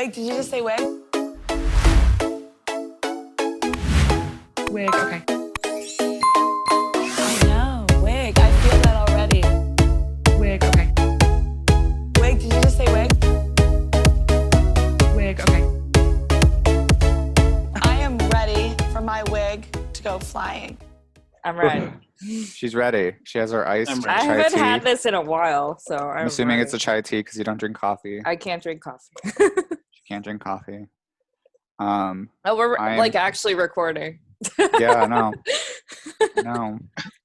Wig, did you just say wig? Wig, okay. I know, wig. I feel that already. Wig, okay. Wig, did you just say wig? Wig, okay. I am ready for my wig to go flying. I'm ready. She's ready. She has her iced I'm chai I haven't tea. had this in a while, so I'm assuming ready. it's a chai tea because you don't drink coffee. I can't drink coffee. She can't drink coffee. Oh, we're like actually recording. Yeah, no.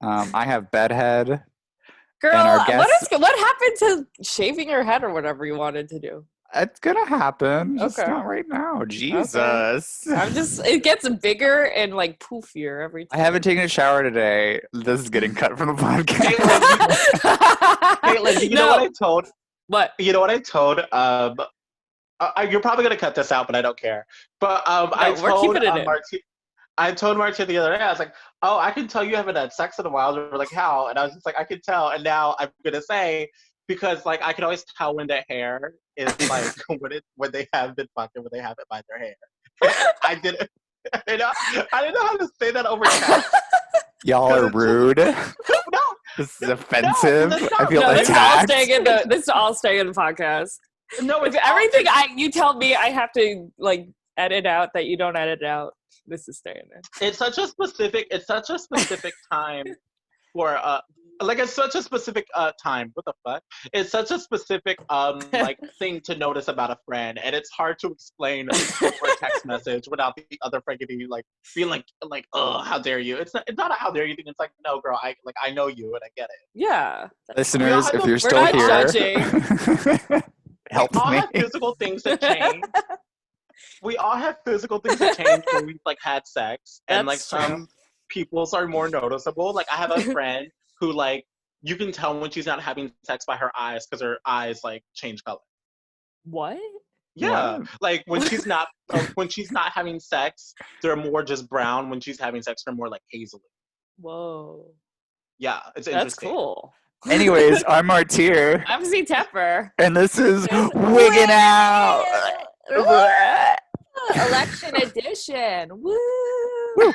I have bedhead. Girl, And our guest- what happened to shaving your head or whatever you wanted to do? It's gonna happen. Just Okay. not right now. Jesus. It gets bigger and like poofier every I time. haven't taken a shower today. This is getting cut from the podcast. Caitlin, you know what I told? What? You know what I told? You're probably gonna cut this out, but I don't care. But we're keeping it in. I told Marty the other day. I was like, "Oh, I can tell you haven't had sex in a while." They were like, "How?" And I was just like, "I can tell." And now I'm gonna say because like I can always tell when the hair is like when they have been fucking when they haven't dyed their hair. I didn't know how to say that over text. Y'all are rude. No. This is offensive. I feel This is all attacked. staying in the podcast. No, If it's everything you tell me I have to like edit out that you don't edit out. This is staying in. It's such a specific time for it's such a specific time. What the fuck? It's such a specific like thing to notice about a friend, and it's hard to explain over a text message without the other friend getting like being like oh, how dare you? It's not a how dare you thing. It's like, no, girl, I know you and I get it. Yeah. Listeners, if you're we're still not here, judging. help We all me. have physical things that change. We all have physical things that change when we've like had sex, and like That's true. some people's are more noticeable. Like I have a friend who like you can tell when she's not having sex by her eyes because her eyes like change color. What? Yeah, What? like when she's not having sex, they're more just brown. When she's having sex, they're more like hazily. Whoa. Yeah, it's That's interesting. cool. Anyways, I'm Martyr, I'm Z Tepper. and this is Wigging Out. Election edition. Woo!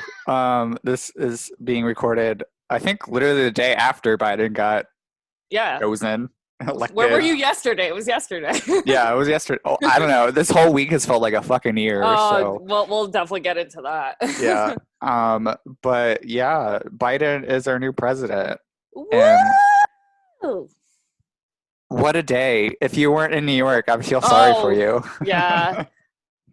This is being recorded, I think, literally the day after Biden got Yeah. chosen, elected. Where were you yesterday? It was yesterday. Yeah, it was yesterday. Oh, I don't know. This whole week has felt like a fucking year. So Well, we'll definitely get into that. yeah. But yeah, Biden is our new president. Woo! What a day! If you weren't in New York, I feel sorry for Oh, you. Yeah.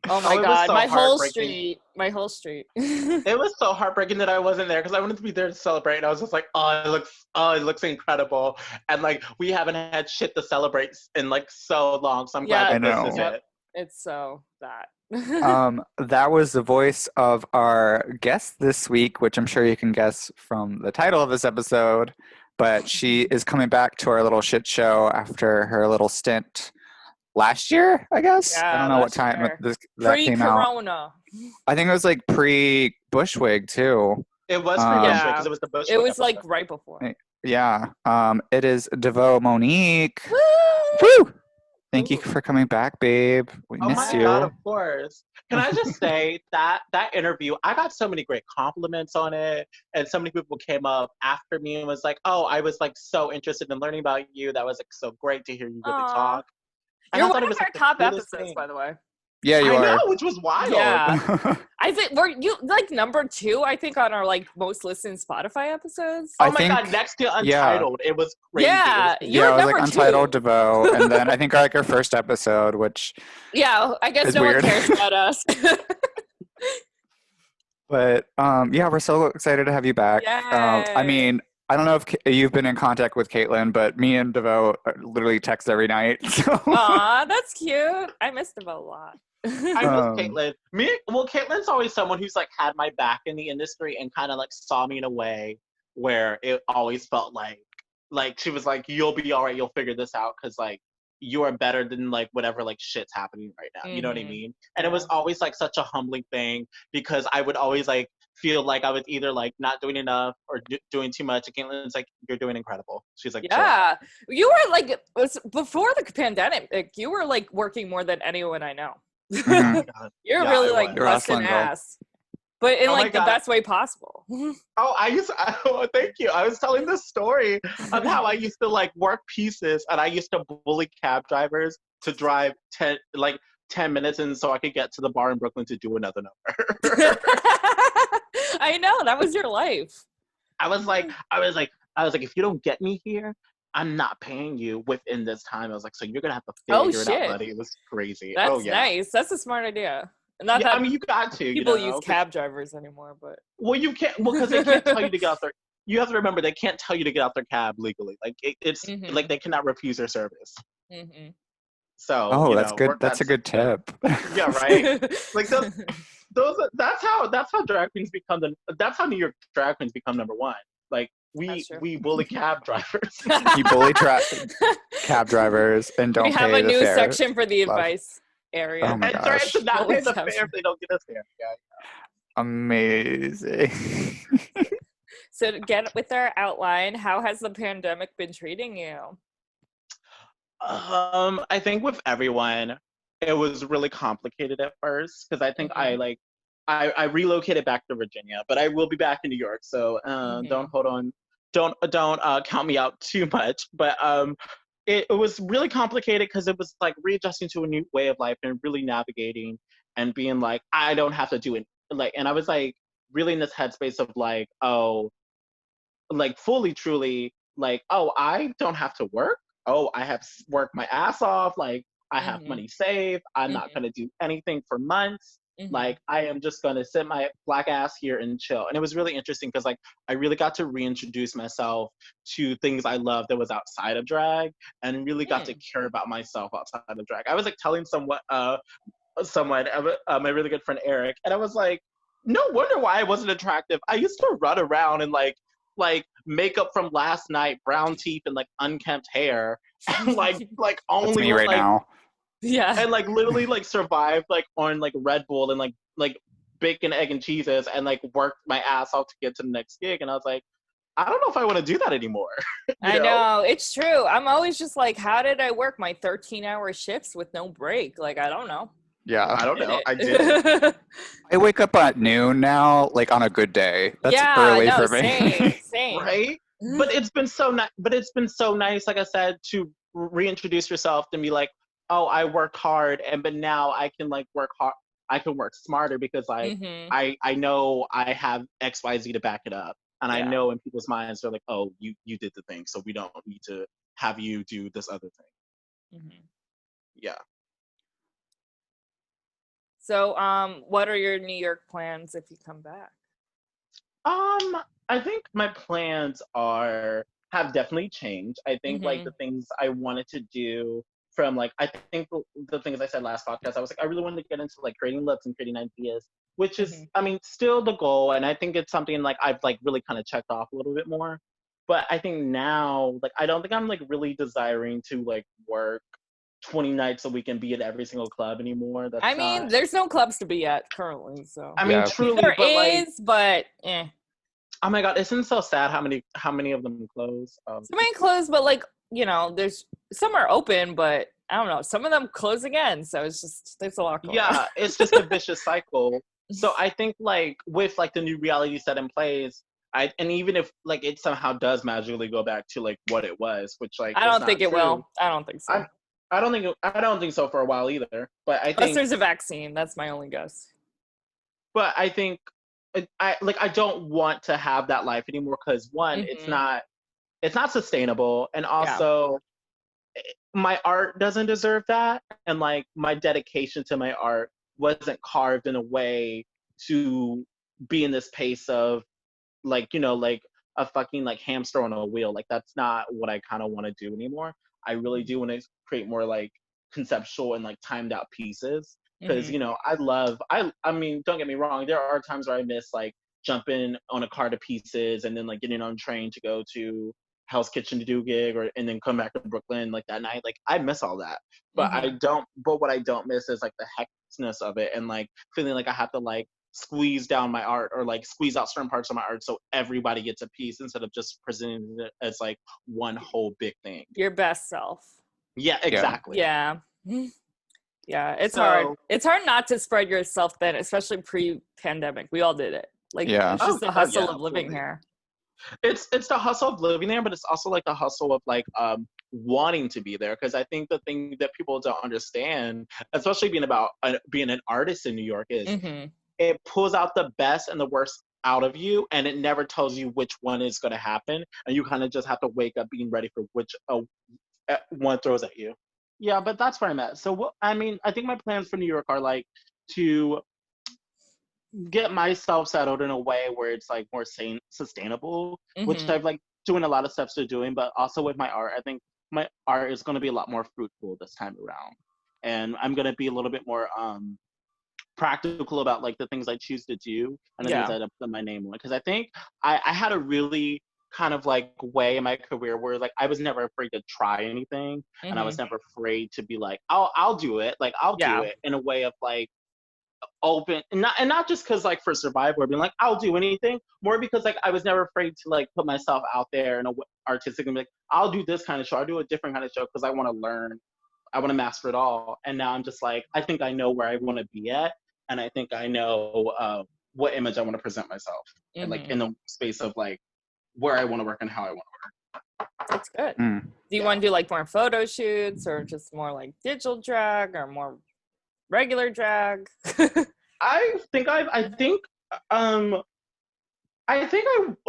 Oh my it was God. so My whole heartbreaking. street. My whole street. It was so heartbreaking that I wasn't there because I wanted to be there to celebrate, and I was just like, it looks incredible, and like we haven't had shit to celebrate in like so long, so I'm glad Yeah, that I this is know. it. It's so that. That was the voice of our guest this week, which I'm sure you can guess from the title of this episode. But she is coming back to our little shit show after her little stint last year, I guess. Yeah, I don't know what last time year. that came out. Pre-corona. I think it was like pre-Bushwig too. It was Yeah. because it was the Bush. It was like right before. Yeah. It is Devo Monique. Woo! Woo! Thank you for coming back, babe. We Oh missed my you. God, of course. Can I just say that interview, I got so many great compliments on it, and so many people came up after me and was like, "Oh, I was like so interested in learning about you. That was like so great to hear you really Aw. talk." And You're I thought one it of was our like the top coolest episodes, thing. by the way. Yeah, you I are. know, which was wild. Yeah. I think were you like number 2, I think, on our like most listened Spotify episodes. Oh I my think- God, next to yeah. Untitled, it was crazy. Yeah, It was You're Yeah, it was like number Untitled 2. Devo, and then I think like our first episode, which, Yeah, I guess It's no weird. one cares about us. but yeah, we're so excited to have you back. I Yay. mean, I don't know if you've been in contact with Caitlin, but me and Devo literally text every night. So. Aw, that's cute. I missed him a lot. I miss Caitlin. Caitlin's always someone who's like had my back in the industry and kind of like saw me in a way where it always felt like she was like, "You'll be all right. You'll figure this out because like you are better than like whatever like shit's happening right now." You know what I Mhm. mean? And it was always like such a humbling thing because I would always like feel like I was either like not doing enough or doing too much. And Caitlin's like, "You're doing incredible." She's like, "Chill." Yeah, you were like, it was before the pandemic. Like, you were like working more than anyone I know. Mhm. God. You're Yeah, really I like was. You're busting hustling, girl. ass, but in Oh my like the God. best way possible. Oh, oh, thank you. I was telling this story of how I used to like work pieces and I used to bully cab drivers to drive 10 minutes in so I could get to the bar in Brooklyn to do another number. I know, that was your life. I was like, if you don't get me here, I'm not paying you within this time. I was like, so you're gonna have to Oh figure it out, shit, buddy. It was crazy. Oh that's yeah. nice. That's a smart idea. Not Yeah, I that mean you got to, people use 'cause- cab drivers anymore, but well you can't because they can't tell you to get out there. You have to remember they can't tell you to get out their cab legally. Like it's like Mhm. they cannot refuse their service. Mhm. So, Oh, that's good. work That's that a good shit. tip. Yeah, right? Like those that's how drag queens become that's how New York drag queens become number one. Like That's true. we bully cab drivers. You bully cab drivers and We don't have pay a the new fare. section for the Love. advice area. Oh my And threaten gosh. to not Bully pay the cab fare if they don't get us there. Yeah. Amazing. So to get with our outline, how has the pandemic been treating you? I think with everyone, it was really complicated at first because I think Mhm. I relocated back to Virginia, but I will be back in New York. So don't hold on, don't count me out too much. But it was really complicated because it was like readjusting to a new way of life and really navigating and being like I don't have to do it like, and I was like really in this headspace of like oh like fully truly like oh I don't have to work, oh I have worked my ass off, like I have Mhm. money saved, I'm not Mhm. going to do anything for months, Mhm. like I am just going to sit my black ass here and chill. And it was really interesting because like I really got to reintroduce myself to things I loved that was outside of drag and really got to Mm. care about myself outside of drag. I was like telling someone, my really good friend Eric, and I was like, no wonder why I wasn't attractive. I used to run around and like makeup from last night, brown teeth and like unkempt hair, and like That's only me right like now. Yeah. and like literally like survived like on like Red Bull and like bacon, egg, and cheeses, and like worked my ass off to get to the next gig. And I was like, I don't know if I want to do that anymore. you I know? know, it's true. I'm always just like, how did I work my 13-hour shifts with no break? Like, I don't know. Yeah. I don't Did know. I did it. it. I wake up at noon now, like on a good day. That's Yeah, early no, for me. same, same. Right? But it's been so nice. But it's been so nice, like I said, to reintroduce yourself and be like, oh, I worked hard, and but now I can like work hard. I can work smarter because Mhm. I know I have X Y Z to back it up, and I Yeah. know in people's minds they're like, oh, you did the thing, so we don't need to have you do this other thing. Mhm. Yeah. So, what are your New York plans if you come back? I think my plans have definitely changed. I think like the Mhm. things I wanted to do from like I think the things I said last podcast, I was like I really wanted to get into like creating looks and creating ideas, which is Mhm. I mean still the goal, and I think it's something like I've like really kind of checked off a little bit more. But I think now like I don't think I'm like really desiring to like work 20 nights a week and be at every single club anymore. I That's mean, not. there's no clubs to be at currently, so I mean Yeah. truly, there but like is, but eh. oh my god, isn't it so sad how many of them close? Some ain't closed, but like, there's some are open, but I don't know. Some of them close again, so it's just there's a lot going on. Yeah, it's just a vicious cycle. So I think like with like the new reality set in place, and even if like it somehow does magically go back to like what it was, which like I is don't not think it true. will. I don't think so. I I don't think so for a while either. Unless there's a vaccine, that's my only guess. But I think I don't want to have that life anymore because one, Mhm. it's not sustainable, and Yeah. also my art doesn't deserve that, and like my dedication to my art wasn't carved in a way to be in this pace of like like a fucking like hamster on a wheel. Like that's not what I kind of want to do anymore. I really do want to create more like conceptual and like timed out pieces because Mhm. I mean don't get me wrong, there are times where I miss like jumping on a car to pieces and then like getting on a train to go to Hell's Kitchen to do a gig or and then come back to Brooklyn like that night. Like I miss all that. Mhm. But what I don't miss is like the hecticness of it and like feeling like I have to like squeeze down my art or like squeeze out certain parts of my art so everybody gets a piece instead of just presenting it as like one whole big thing. Your best self. Yeah, Yeah. exactly. Yeah. Yeah, it's So- hard. It's hard not to spread yourself thin, especially pre-pandemic. We all did it. Like, Yeah. it's just the hustle yeah, of living absolutely. here. It's the hustle of living there, but it's also like the hustle of like wanting to be there. Because I think the thing that people don't understand, especially being an artist in New York, is Hmm. it pulls out the best and the worst out of you, and it never tells you which one is going to happen, and you kind of just have to wake up being ready for which one throws at you. Yeah, but that's where I'm at. So I mean, I think my plans for New York are like to get myself settled in a way where it's like more sustainable, which Hmm. I've like doing a lot of steps to doing, but also with my art, I think my art is going to be a lot more fruitful this time around, and I'm going to be a little bit more practical about like the things I choose to do and the things Yeah. I put my name on. Because I think I had a really kind of like way in my career where like I was never afraid to try anything, and I Hmm. was never afraid to be like, I'll do it, like I'll do Yeah. it in a way of like open, and not just because like for survival or being like I'll do anything, more because like I was never afraid to like put myself out there in a artistic and be like I'll do this kind of show, I'll do a different kind of show because I want to learn, I want to master it all. And now I'm just like, I think I know where I want to be at, and I think I know what image I want to present myself, and like Hmm. in the space of like where I want to work and how I want That's good. Mm. Do you want to do like more photo shoots or just more like digital drag or more regular drag? I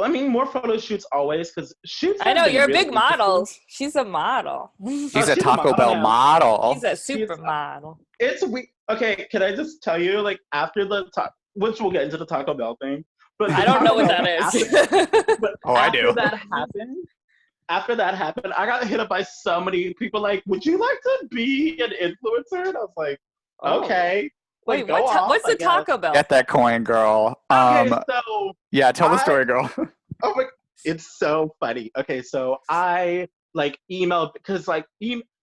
mean more photo shoots always, because shoots I have know been you're a really big model. interesting. She's a model. She's Oh, a she's a Taco model Bell now. model. She's a supermodel. It's we okay. Can I just tell you, like after the which we'll get into the Taco Bell thing, but I the don't know Taco what Bell that thing, is. but Oh, I do. after that happened, I got hit up by so many people like, "Would you like to be an influencer?" And I was like, Oh. "Okay." Wait, Like, go off, what's I the guess. Taco Bell? Get that coin, girl. Okay, so Yeah, tell the story, girl. oh my, it's so funny. Okay, so I like emailed because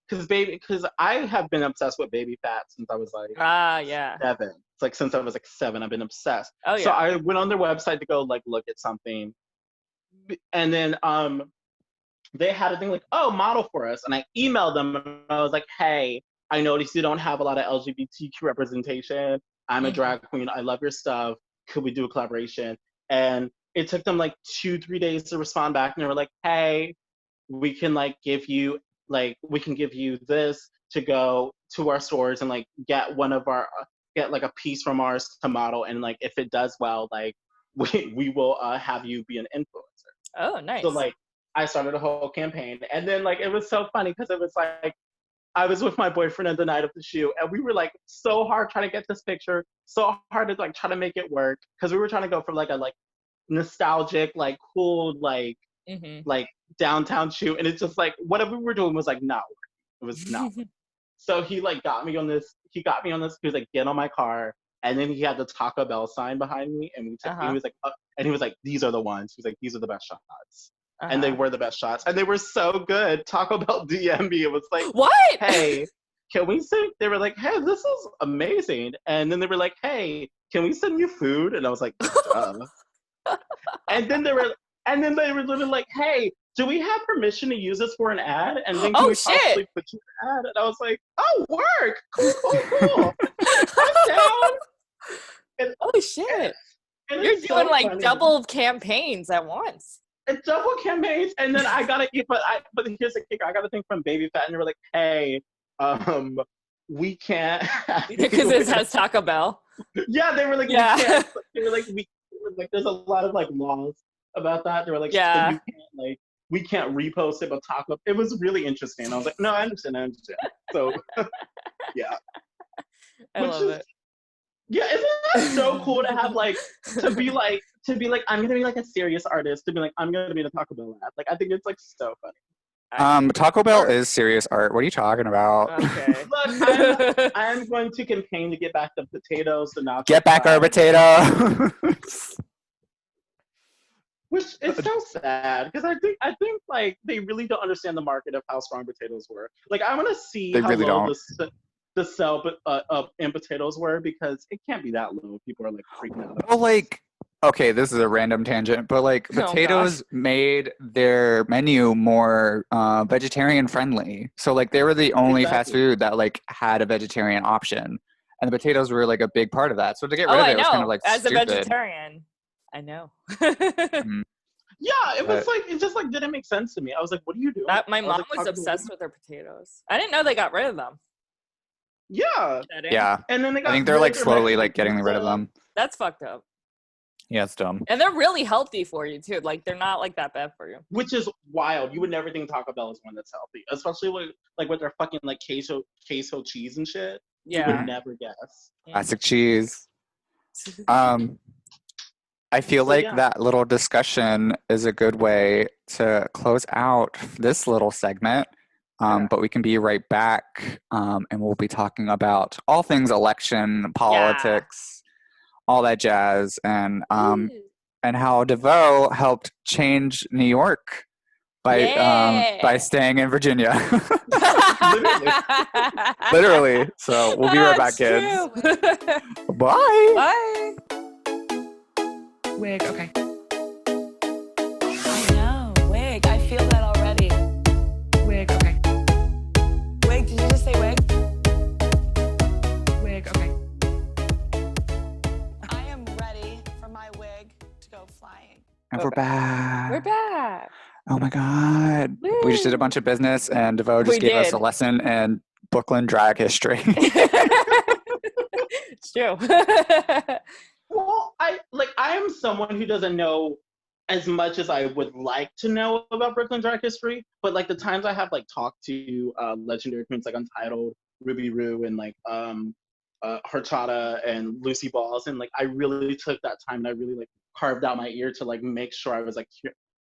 because I have been obsessed with baby fat since I was like Yeah. 7. It's like since I was like 7, I've been obsessed. Oh, So yeah. I went on their website to go like look at something, and then they had a thing like, oh, model for us, and I emailed them and I was like, hey, I noticed you don't have a lot of LGBTQ representation. I'm a Mhm. drag queen. I love your stuff. Could we do a collaboration? And it took them like 2-3 days to respond back, and they were like, hey, we can like give you this to go to our stores and like get one of our get like a piece from ours to model, and like if it does well, like we will have you be an influencer. Oh, nice. So like I started a whole campaign, and then like it was so funny because it was like I was with my boyfriend at the night of the shoot, and we were like so hard trying to get this picture, so hard to like try to make it work, because we were trying to go for like a like nostalgic, like cool, Hmm. like downtown shoot, and it's just like whatever we were doing was like not working. It was not working. So he like got me on this. He was like, get on my car, and then he had the Taco Bell sign behind me, and he was like, and he was like, these are the ones. He was like, these are the best shots. And they were the best shots, and they were so good. Taco Bell DM'd me. It was like, what? hey, can we send? They were like, hey, this is amazing. And then they were like, hey, can we send you food? And I was like, duh. and then they were literally like, hey, do we have permission to use this for an ad? And then can we possibly put you in an ad? And I was like, oh, work, cool. I'm down. And, oh shit! and You're it's doing so like funny. double campaigns at once. And double campaigns, and then I gotta eat. But here's the kicker: I got a thing from Baby Fat, and they were like, "Hey, we can't Because it has Taco Bell. Yeah, they were like, Yeah. we can't. They were like, there's a lot of like laws about that. They were like, Yeah. so you can't like, we can't repost it, but Taco. It was really interesting. I was like, no, I understand. So, yeah. I love it. Yeah, isn't that so cool to have like to be like I'm gonna be like a serious artist, to be like I'm gonna be in a Taco Bell ad. Like I think it's like so funny. Taco Bell is serious art. What are you talking about? Okay. Look, I'm going to campaign to get back the potatoes, the nacho Get back our fries, potato. which is so sad because I think like they really don't understand the market of how strong potatoes were. Like I want to see They how really low don't. the sell in potatoes were, because it can't be that low. People are like freaking out. Well, like, okay, this is a random tangent, but like Oh, Potatoes made their menu more vegetarian friendly. So like they were the only fast Exactly. food that like had a vegetarian option, and the potatoes were like a big part of that. So to get rid Oh, of I it was kind of know. like As a stupid. vegetarian, I know. Mm. Yeah, it was But- like it just like didn't make sense to me. I was like, what are you doing? My I was mom like, was talking to a obsessed woman. with their potatoes. I didn't know they got rid of them. Yeah, Yeah, and then they got I think they're rid like of their slowly Mexican like getting rid of pizza. them. That's fucked up. Yeah, it's dumb. And they're really healthy for you too. Like they're not like that bad for you. Which is wild. You would never think Taco Bell is one that's healthy, especially with their fucking like queso cheese and shit. You Yeah. would never guess. Classic cheese. I feel So, like yeah. that little discussion is a good way to close out this little segment. Yeah. But we can be right back, and we'll be talking about all things election, politics, all that jazz, and how Devo helped change New York by staying in Virginia. Literally. So we'll be right back, kids. True. Bye. Bye. Wig, okay. I know. Wig. I feel that already. Wig, okay. Wig. Did you just say wig? Wig, okay. I am ready for my wig to go flying. And we're back. We're back. Oh my God. We just did a bunch of business, and Devo just We gave us did. a lesson in Brooklyn drag history. It's true. Well, I am someone who doesn't know as much as I would like to know about Brooklyn drag history, but like the times I have like talked to legendary queens like Untitled, Ruby Roo, and like Horchata and Lucy Balls, and like I really took that time and I really like carved out my ear to like make sure I was like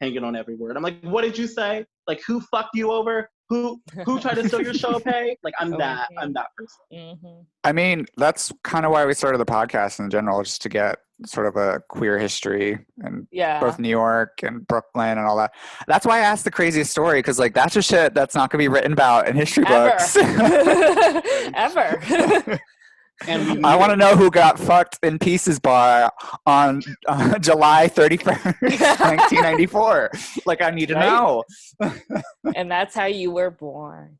hanging on every word. I'm like, what did you say? Like, who fucked you over? Who tried to steal your show pay? Like, I'm that person. Mm-hmm. I mean, that's kind of why we started the podcast in general, just to get sort of a queer history and Yeah. both New York and Brooklyn and all that. That's why I asked the craziest story, because like that's just shit that's not gonna be written about in history books. Ever. And I want to know who got fucked in Pieces Bar on July 31st, 1994. Like, I need to Right? know. And that's how you were born.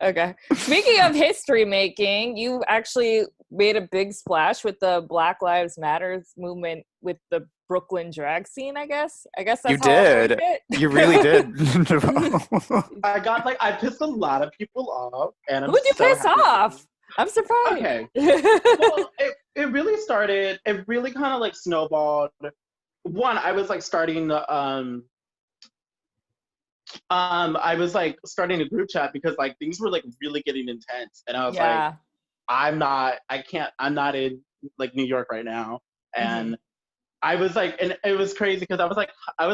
Okay. Speaking of history making, you actually made a big splash with the Black Lives Matters movement with the Brooklyn drag scene, I guess. That's You how I'll did. break it. You really did. I pissed a lot of people off, and I'm Who'd you so piss happy. off? I'm surprised. Okay. Well, it really started. It really kind of like snowballed. One, I was like starting the I was like starting a group chat because like things were like really getting intense, and I was like, I'm not in like New York right now, and I was like, and it was crazy because I was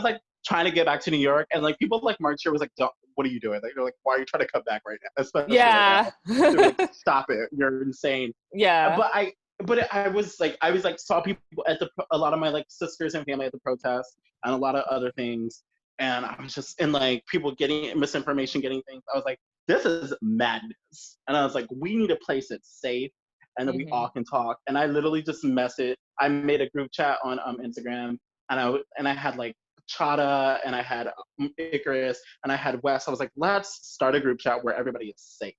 like trying to get back to New York, and like people like Martyr was like, what are you doing? Like, they're like, why are you trying to come back right now? Especially Yeah. They're like, stop it, you're insane. Yeah. But I was like saw people at a lot of my like sisters and family at the protest and a lot of other things, and I was just and like people getting misinformation, getting things. I was like, this is madness, and I was like, we need a place that's safe and that we all can talk. And I literally just I made a group chat on Instagram, and I had like Chada, and I had Icarus, and I had Wes. I was like, let's start a group chat where everybody is safe.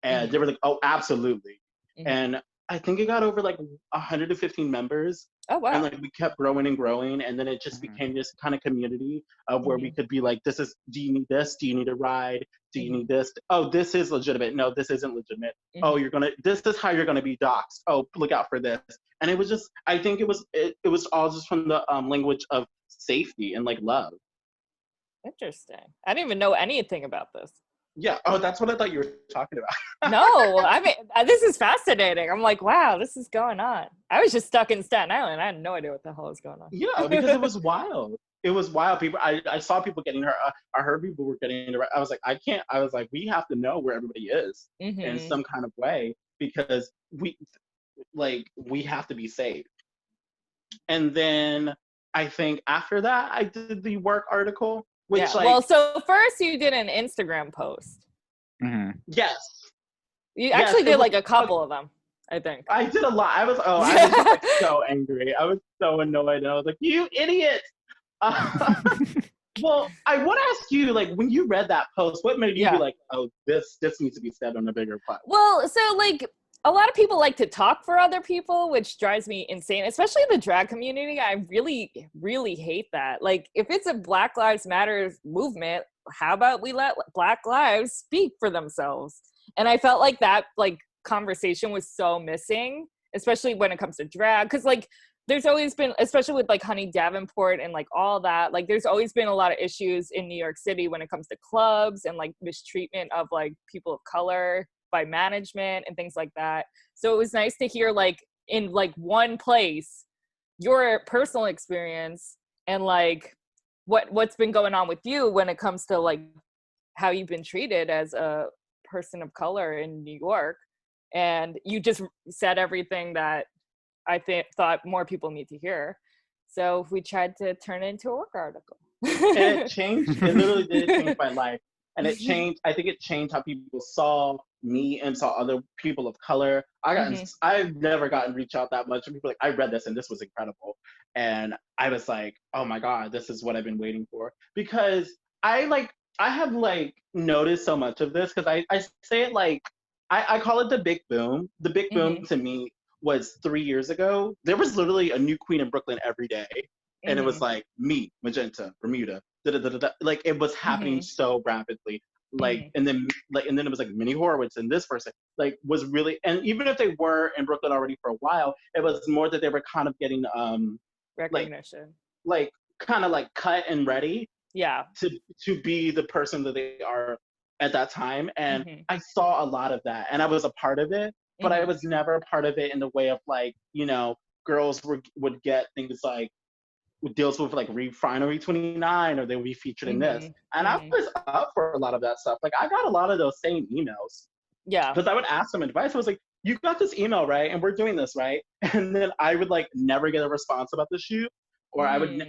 And they were like, oh, absolutely. And I think it got over like 115 members. Oh, wow. And like we kept growing and growing, and then it just became this kind of community of where we could be like, do you need this? Do you need a ride? Do you need this? Oh, this is legitimate. No, this isn't legitimate. Oh, this is how you're gonna be doxxed. Oh, look out for this. And it was just, I think it was all just from the language of safety and like love. Interesting. I didn't even know anything about this. Yeah. Oh, that's what I thought you were talking about. No, I mean, this is fascinating. I'm like, wow, this is going on. I was just stuck in Staten Island. I had no idea what the hell was going on. Yeah, because it was wild. It was wild. People, I saw people getting hurt. I heard people were getting hurt. I was like, I can't. I was like, we have to know where everybody is in some kind of way, because we have to be safe. And then I think after that, I did the WERRRK article. Which, well, so first you did an Instagram post. Yes. You actually did was, like a couple of them. I think. I did a lot. I was just like so angry. I was so annoyed, and I was like, "You idiot!" Well, I want to ask you, like, when you read that post, what made you be like, "Oh, this needs to be said on a bigger platform"? Well, so like a lot of people like to talk for other people, which drives me insane, especially in the drag community. I really, really hate that. Like, if it's a Black Lives Matter movement, how about we let Black lives speak for themselves? And I felt like that like conversation was so missing, especially when it comes to drag, because like there's always been, especially with like Honey Davenport and like all that, like there's always been a lot of issues in New York City when it comes to clubs and like mistreatment of like people of color by management and things like that. So it was nice to hear like in like one place your personal experience and like what's been going on with you when it comes to like how you've been treated as a person of color in New York. And you just said everything that I thought more people need to hear. So we tried to turn it into a work article. And it changed. It literally did change my life. And it changed. I think it changed how people saw me and saw other people of color. I've never gotten reach out that much. And people like, I read this and this was incredible. And I was like, oh my God, this is what I've been waiting for. Because I have like noticed so much of this because I say it like, I call it the big boom. The big boom to me was 3 years ago. There was literally a new queen in Brooklyn every day. And it was like me, Magenta, Bermuda, like it was happening so rapidly. Like and then it was like Minnie Horowitz and this person like was really, and even if they were in Brooklyn already for a while, it was more that they were kind of getting recognition, like kind of like cut and ready to be the person that they are at that time. And I saw a lot of that and I was a part of it, but I was never a part of it in the way of like, you know, girls would get things like deals with like Refinery 29 or they would be featured in this. And I was up for a lot of that stuff. Like I got a lot of those same emails. Yeah. Because I would ask them advice. I was like, you got this email, right? And we're doing this, right? And then I would like never get a response about the shoot. Or I would get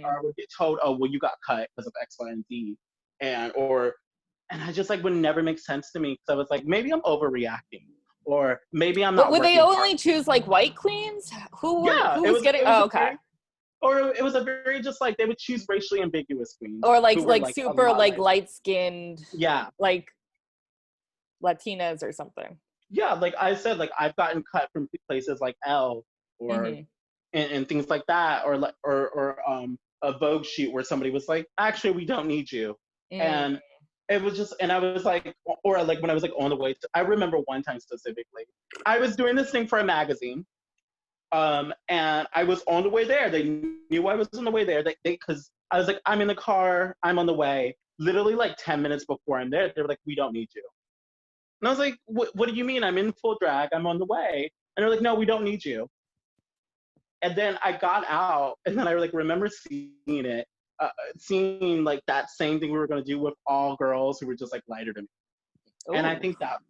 told, oh, well, you got cut because of X, Y, and Z. And I just like would never make sense to me. Because I was like, maybe I'm overreacting. Or maybe I'm not. But would they only choose like white queens? Who was getting? Oh, okay. Or it was a very just like they would choose racially ambiguous queens. Or like super like light skinned. Yeah. Like Latinas or something. Yeah, like I said, like I've gotten cut from places like Elle or and things like that, or like or a Vogue shoot where somebody was like, actually we don't need you. And it was just, and I was like, or like when I was like on the way to, I remember one time specifically, I was doing this thing for a magazine. And I was on the way there. They knew I was on the way there. Because I was like, I'm in the car, I'm on the way. Literally like 10 minutes before I'm there, they were like, we don't need you. And I was like, what do you mean? I'm in full drag, I'm on the way. And they're like, no, we don't need you. And then I got out, and then I like remember seeing it, seeing like that same thing we were gonna do with all girls who were just like lighter than me. Ooh. And I think that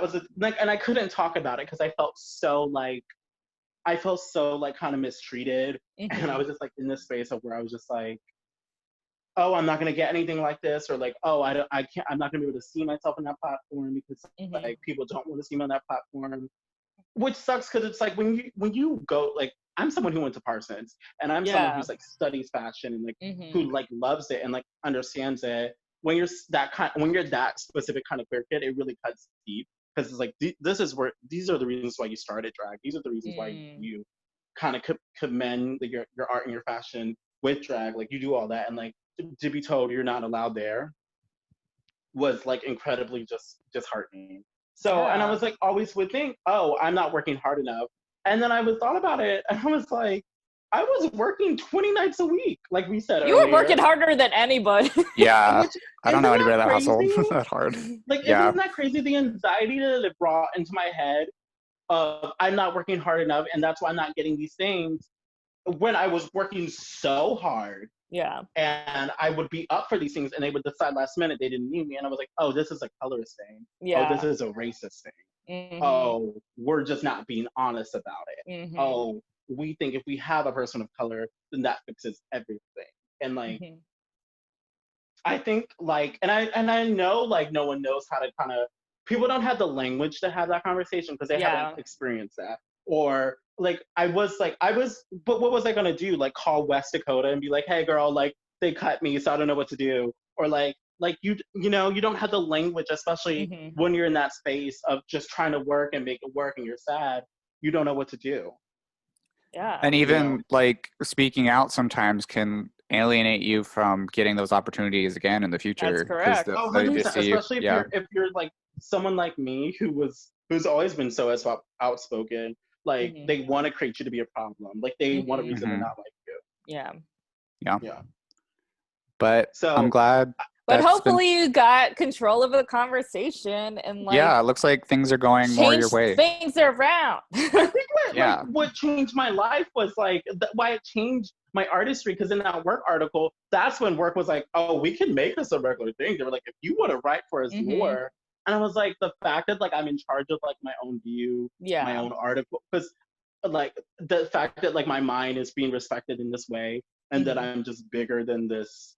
was like, and I couldn't talk about it because I felt so like kind of mistreated. And I was just like in this space of where I was just like, oh, I'm not gonna get anything like this, or like, oh, I'm not gonna be able to see myself on that platform because like people don't want to see me on that platform, which sucks because it's like when you go, like I'm someone who went to Parsons and I'm someone who's like studies fashion and like who like loves it and like understands it. When you're that specific kind of queer kid, it really cuts deep. Because it's like these are the reasons why you started drag. These are the reasons why you kind of commend your art and your fashion with drag. Like you do all that, and like to be told you're not allowed there was like incredibly just disheartening. So and I was like always would think, oh, I'm not working hard enough. And then I thought about it, and I was like, I was working 20 nights a week, like we said earlier. You were working harder than anybody. Yeah. I don't know anybody that hustled that hard. Like, isn't that crazy? The anxiety that it brought into my head of I'm not working hard enough, and that's why I'm not getting these things. When I was working so hard. Yeah. And I would be up for these things, and they would decide last minute they didn't need me. And I was like, oh, this is a colorist thing. Yeah. Oh, this is a racist thing. Oh, we're just not being honest about it. Oh, we think if we have a person of color, then that fixes everything. And like, I think like, and I know like no one knows how to kind of, people don't have the language to have that conversation because they haven't experienced that. or like but what was I gonna do? Like call West Dakota and be like, hey girl, like they cut me, so I don't know what to do. Or like you know, you don't have the language, especially when you're in that space of just trying to work and make it work and you're sad, you don't know what to do. Yeah. And even like speaking out sometimes can alienate you from getting those opportunities again in the future. That's correct. Oh, They 100%. just see you. Especially Yeah. if you're like someone like me who's always been so outspoken, like they want to create you to be a problem. Like they want a reason to not like you. Yeah. Yeah. Yeah. But So I'm glad. But hopefully you got control of the conversation and like yeah, it looks like things are going more your way. Things around. I think what changed my life was like why it changed my artistry, because in that work article, that's when work was like, oh, we can make this a regular thing. They were like, if you want to write for us more. And I was like, the fact that like I'm in charge of like my own view, my own article, because like the fact that like my mind is being respected in this way and that I'm just bigger than this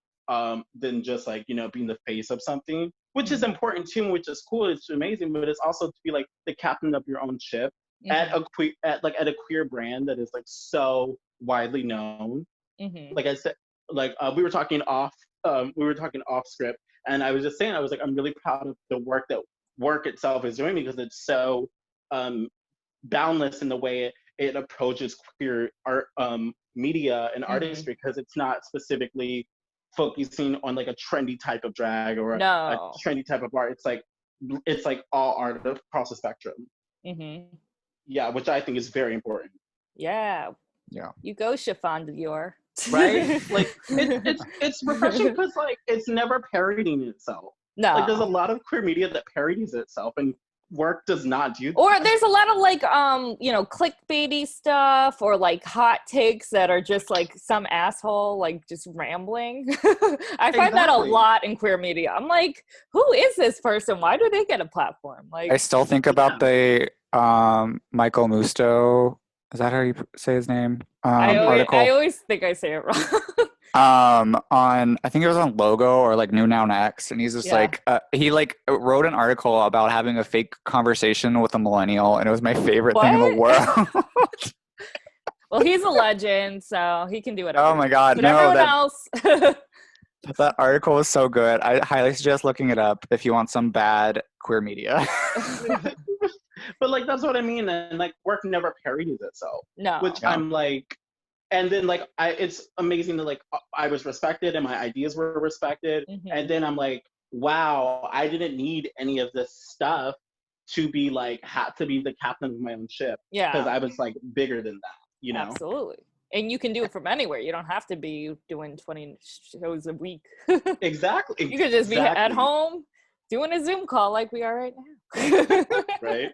than just like, you know, being the face of something, which is important too, which is cool, it's amazing, but it's also to be like the captain of your own ship at a queer brand that is like so widely known. Like I said, like we were talking off script, and I was just saying, I was like, I'm really proud of the work that WERRRK itself is doing, because it's so boundless in the way it approaches queer art, media and artistry, because it's not specifically focusing on like a trendy type of drag or a trendy type of art. It's like all art across the spectrum. Yeah, which I think is very important. Yeah. You go, Chiffon Dior. Right? Like it's refreshing because like it's never parodying itself. No. Like there's a lot of queer media that parodies itself, and WERRRK does not do that. Or there's a lot of like you know, clickbaity stuff or like hot takes that are just like some asshole like just rambling. I find that a lot in queer media. I'm like, who is this person? Why do they get a platform? Like I still think about the Michael Musto, is that how you say his name? Article. I always think I say it wrong. On I think it was on Logo or like New Noun X, and he's just like he like wrote an article about having a fake conversation with a millennial, and it was my favorite thing in the world. Well, he's a legend, so he can do whatever. Oh my god, but everyone else. That article was so good. I highly suggest looking it up if you want some bad queer media. But like that's what I mean, and like WERRRK never parodies itself. No. Which I'm like, and then like it's amazing that like I was respected and my ideas were respected, and then I'm like, wow, I didn't need any of this stuff to be like had to be the captain of my own ship. Yeah. Because I was like bigger than that, you know. Absolutely. And you can do it from anywhere. You don't have to be doing 20 shows a week. Exactly. You could just be at home doing a Zoom call like we are right now. Right.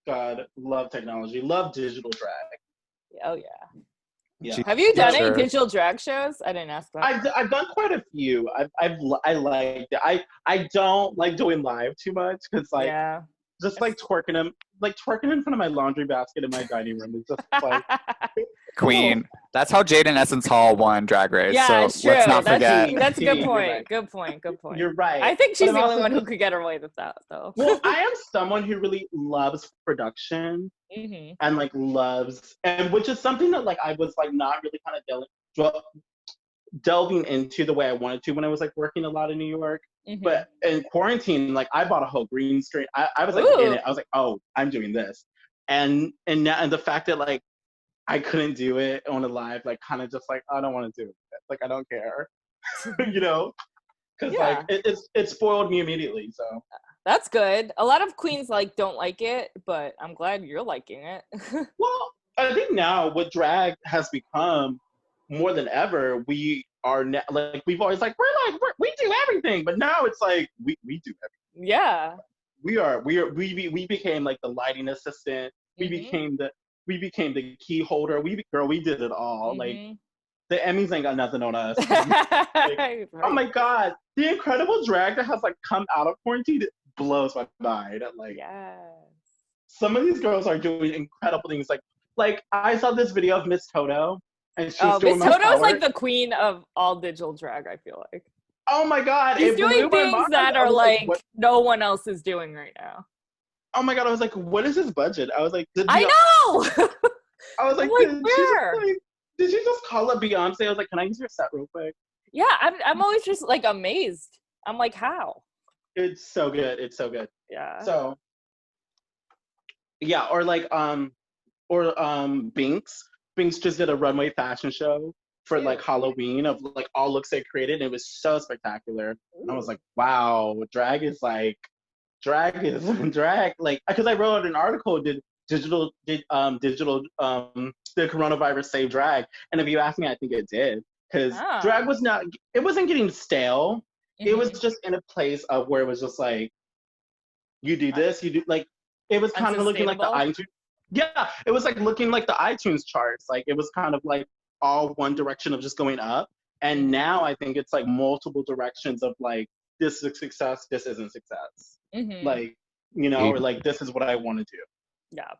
God, love technology, love digital drag. Oh yeah. Yeah. Have you done any digital drag shows? I didn't ask that. I've done quite a few. I liked it. I don't like doing live too much because like just like twerking in front of my laundry basket in my dining room is just like Queen. That's how Jaden Essence Hall won Drag Race. Yeah, so let's not forget. That's a good point. Right. Good point. You're right. I think she's the only one who could get away with that, though. Well, I am someone who really loves production and like loves, and which is something that like I was like not really kind of delving into the way I wanted to when I was like working a lot in New York. But in quarantine, like I bought a whole green screen. I was like in it. I was like, oh, I'm doing this, and the fact that like I couldn't do it on a live, like kind of just like I don't want to do it. Like I don't care, you know, because like it spoiled me immediately. So that's good. A lot of queens like don't like it, but I'm glad you're liking it. Well, I think now what drag has become more than ever, we are like we've always like we do everything, but now it's like we do everything. Yeah, we became like the lighting assistant. We became the key holder. We did it all. Like the Emmys ain't got nothing on us. Like, oh my god, the incredible drag that has like come out of quarantine blows my mind. Like some of these girls are doing incredible things. Like I saw this video of Miss Toto. And she's doing Miss Toto's like the queen of all digital drag, I feel like. Oh my god. She's doing things that are like no one else is doing right now. oh my God, I was like, what is his budget? I was like, I know. I was like, I'm like, where? did you just call up Beyonce? I was like, can I use your set real quick? Yeah, I'm always just like amazed. I'm like, how? It's so good. It's so good. Yeah. So yeah, or like Binks. Binks just did a runway fashion show for like Halloween of like all looks they created. And it was so spectacular. I was like, wow, drag is like drag like, because I wrote an article, did the coronavirus save drag? And if you ask me, I think it did, because drag was not, it wasn't getting stale. It was just in a place of where it was just like, you do this, you do, like, it was kind of looking like the iTunes. Yeah, it was like looking like the iTunes charts. Like, it was kind of like all one direction of just going up. And now I think it's like multiple directions of like, this is success, this isn't success. Like, you know, or like, this is what I want to do. Yeah.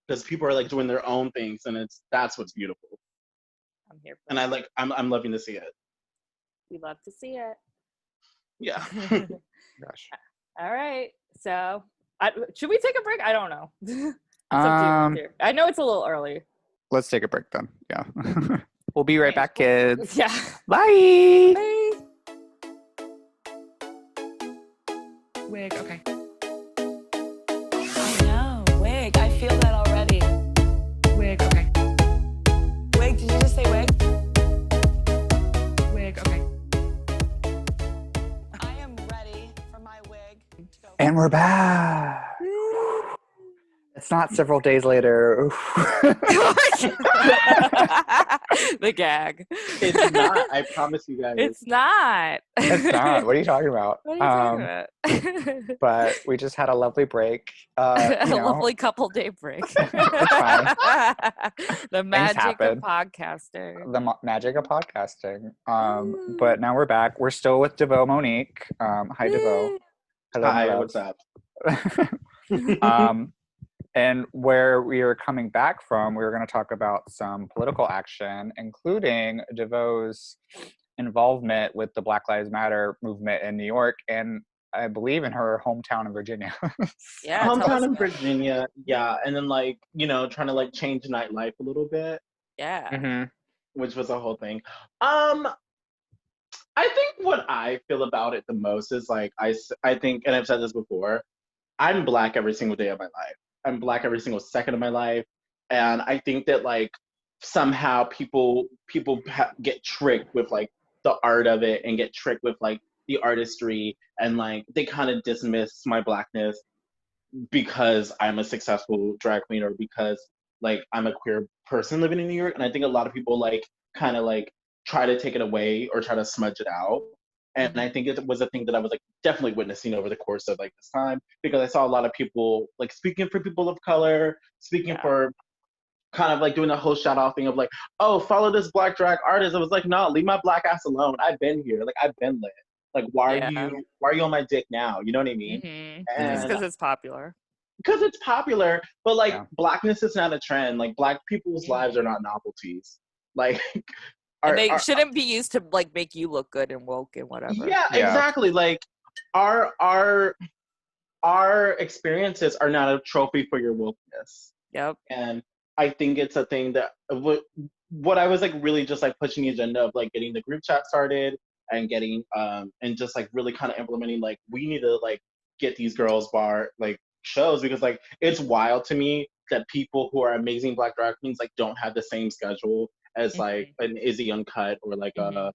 Because people are like doing their own things, and that's what's beautiful. I'm here for and I'm loving to see it. We love to see it. Yeah. Gosh. All right. So, should we take a break? I don't know. I know it's a little early. Let's take a break then. Yeah. We'll be right back, kids. Yeah. Bye. Bye. Wig, okay. I know. Wig. I feel that already. Wig, okay. Wig. Did you just say wig? Wig, okay. I am ready for my wig to go. And we're back. It's not several days later. The gag. It's not. I promise you guys. It's not. It's not. What are you talking about? What are you talking about? But we just had a lovely break. A lovely couple day break. It's fine. The magic happen. of podcasting. The magic of podcasting. But now we're back. We're still with Devo Monique. Hi, Devo. Hello, hi, what's up? And where we are coming back from, we were going to talk about some political action, including Devo's involvement with the Black Lives Matter movement in New York, and I believe in her hometown in Virginia. Yeah, hometown in Virginia, yeah, and then like, you know, trying to like change nightlife a little bit. Yeah. Which was a whole thing. I think what I feel about it the most is like, I think, and I've said this before, I'm Black every single day of my life. I'm Black every single second of my life. And I think that like somehow people get tricked with like the art of it and get tricked with like the artistry, and like they kind of dismiss my Blackness because I'm a successful drag queen, or because like I'm a queer person living in New York. And I think a lot of people like kind of like try to take it away or try to smudge it out. And I think it was a thing that I was like definitely witnessing over the course of like this time, because I saw a lot of people like speaking for people of color, speaking for kind of like doing the whole shout out thing of like, oh, follow this Black drag artist. I was like, no, leave my Black ass alone. I've been here. Like, I've been lit. Like, why are you on my dick now? You know what I mean? It's because it's popular. Because it's popular, but like Blackness is not a trend. Like, Black people's lives are not novelties. Like, and they shouldn't be used to like make you look good and woke and whatever. Yeah, exactly. Like our experiences are not a trophy for your wokeness. Yep. And I think it's a thing that what I was like really just like pushing the agenda of like getting the group chat started and getting and just like really kind of implementing like we need to like get these girls bar like shows, because like it's wild to me that people who are amazing Black drag queens like don't have the same schedule as like an Izzy Uncut or like a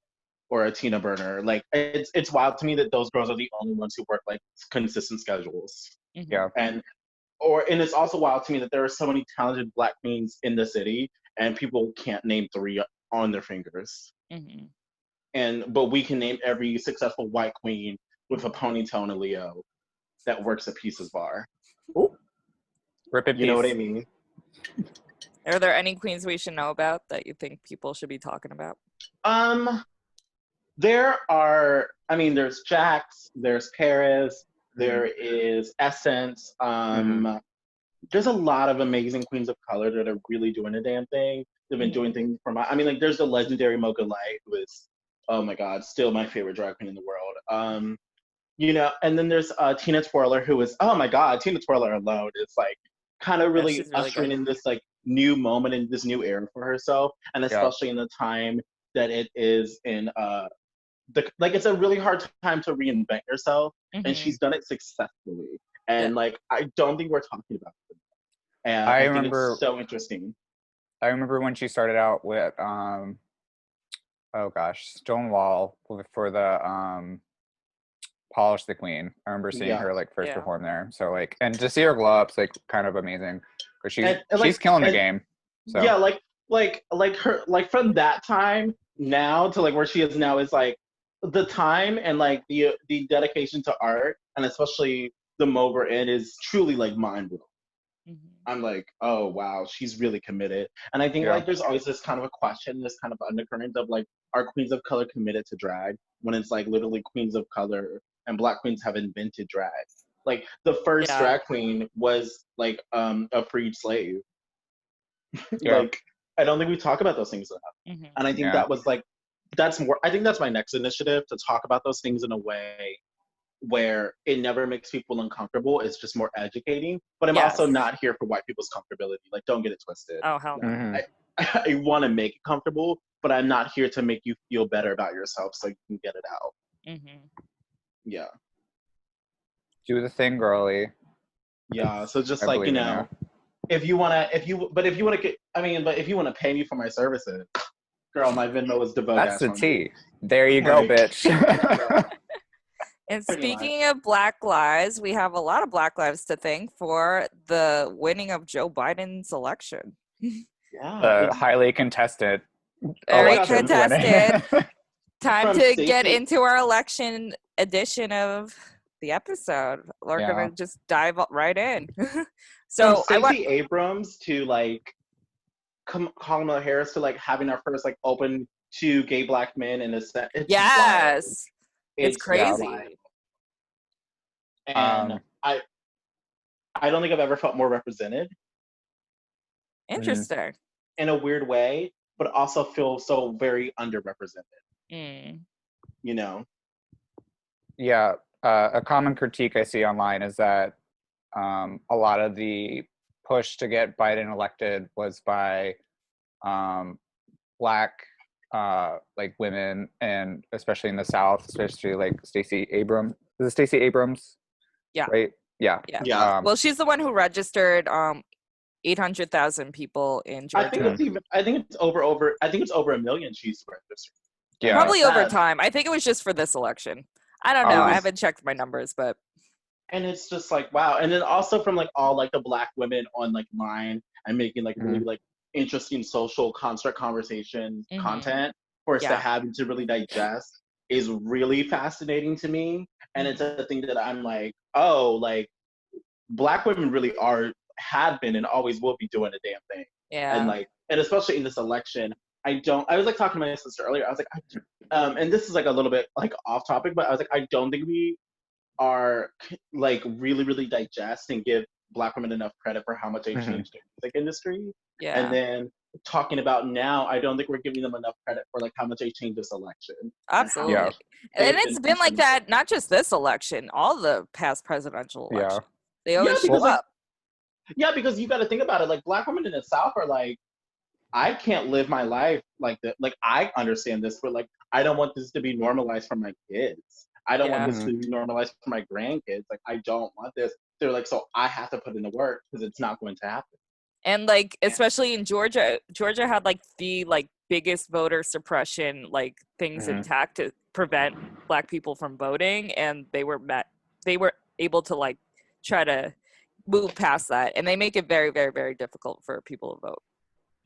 Tina Burner. Like it's wild to me that those girls are the only ones who work like consistent schedules. Yeah. And it's also wild to me that there are so many talented Black queens in the city and people can't name 3 on their fingers. But we can name every successful white queen with a ponytail and a Leo that works at Pieces Bar. Ooh. Rip in peace. You know what I mean? Are there any queens we should know about that you think people should be talking about? There's Jax, there's Paris, there is Essence. There's a lot of amazing queens of color that are really doing a damn thing. They've been doing things for there's the legendary Mocha Light, who is, oh my God, still my favorite drag queen in the world. you know, and then there's Tina Twirler, who is, oh my God, Tina Twirler alone is like kind of really she's really ushering good. in this like new moment in this new era for herself, and especially in the time that it is in like it's a really hard time to reinvent yourself, and she's done it successfully. And like I don't think we're talking about it. And I think it's so interesting. I remember when she started out with oh gosh, Stonewall for the Polish the Queen. I remember seeing her like first perform there. So like, and to see her glow up's like kind of amazing because she's killing the game. So yeah, like her, like from that time now to like where she is now is like the time and like the dedication to art, and especially the mode we're in, is truly like mind blowing. I'm like, oh wow, she's really committed. And I think like there's always this kind of a question, this kind of undercurrent of like, are queens of color committed to drag, when it's like literally queens of color and Black queens have invented drag. Like the first drag queen was like a freed slave. Like I don't think we talk about those things enough. And I think that was like, I think that's my next initiative, to talk about those things in a way where it never makes people uncomfortable. It's just more educating. But I'm also not here for white people's comfortability. Like, don't get it twisted. Oh, hell no. I want to make it comfortable, but I'm not here to make you feel better about yourself so you can get it out. Yeah. Do the thing, girly. Yeah. So just like, you know, if you want to pay me for my services, girl, my Venmo is Devo. That's the tea. There you go, bitch. And speaking of Black lives, we have a lot of Black lives to thank for the winning of Joe Biden's election. Highly contested. Very contested. Time to get into our election edition of the episode. We're gonna just dive right in. So Stacey Abrams to like Kamala Harris to like having our first like open to gay Black men in a set. It's crazy. And I don't think I've ever felt more represented. Interesting. In a weird way, but also feel so very underrepresented. You know? Yeah. A common critique I see online is that a lot of the push to get Biden elected was by Black like women, and especially in the South, especially like Stacey Abrams. Is it Stacey Abrams? Yeah. Right? Yeah. Well, she's the one who registered 800,000 people in Georgia. I think it's over a million she's registered. Yeah. Probably over time. I think it was just for this election. I don't know. I haven't checked my numbers, but. And it's just like, wow. And then also from like all like the Black women on like line and making like really like interesting social construct conversation content for us to have and to really digest is really fascinating to me. And it's a thing that I'm like, oh, like Black women really have been and always will be doing a damn thing. Yeah. And like, and especially in this election, I was like talking to my sister earlier. I was like, and this is like a little bit like off topic, but I was like, I don't think we are like really, really digest and give Black women enough credit for how much they changed the music industry. Yeah. And then talking about now, I don't think we're giving them enough credit for like how much they changed this election. Absolutely. And it's been like that, not just this election, all the past presidential elections. They always show up. Because you got to think about it. Like Black women in the South are like, I can't live my life like that. Like I understand this, but like I don't want this to be normalized for my kids. I don't want this to be normalized for my grandkids. Like I don't want this. They're like, so I have to put in the work because it's not going to happen. And like, especially in Georgia had like the like biggest voter suppression like things intact to prevent Black people from voting, and they were able to like try to move past that, and they make it very, very, very difficult for people to vote.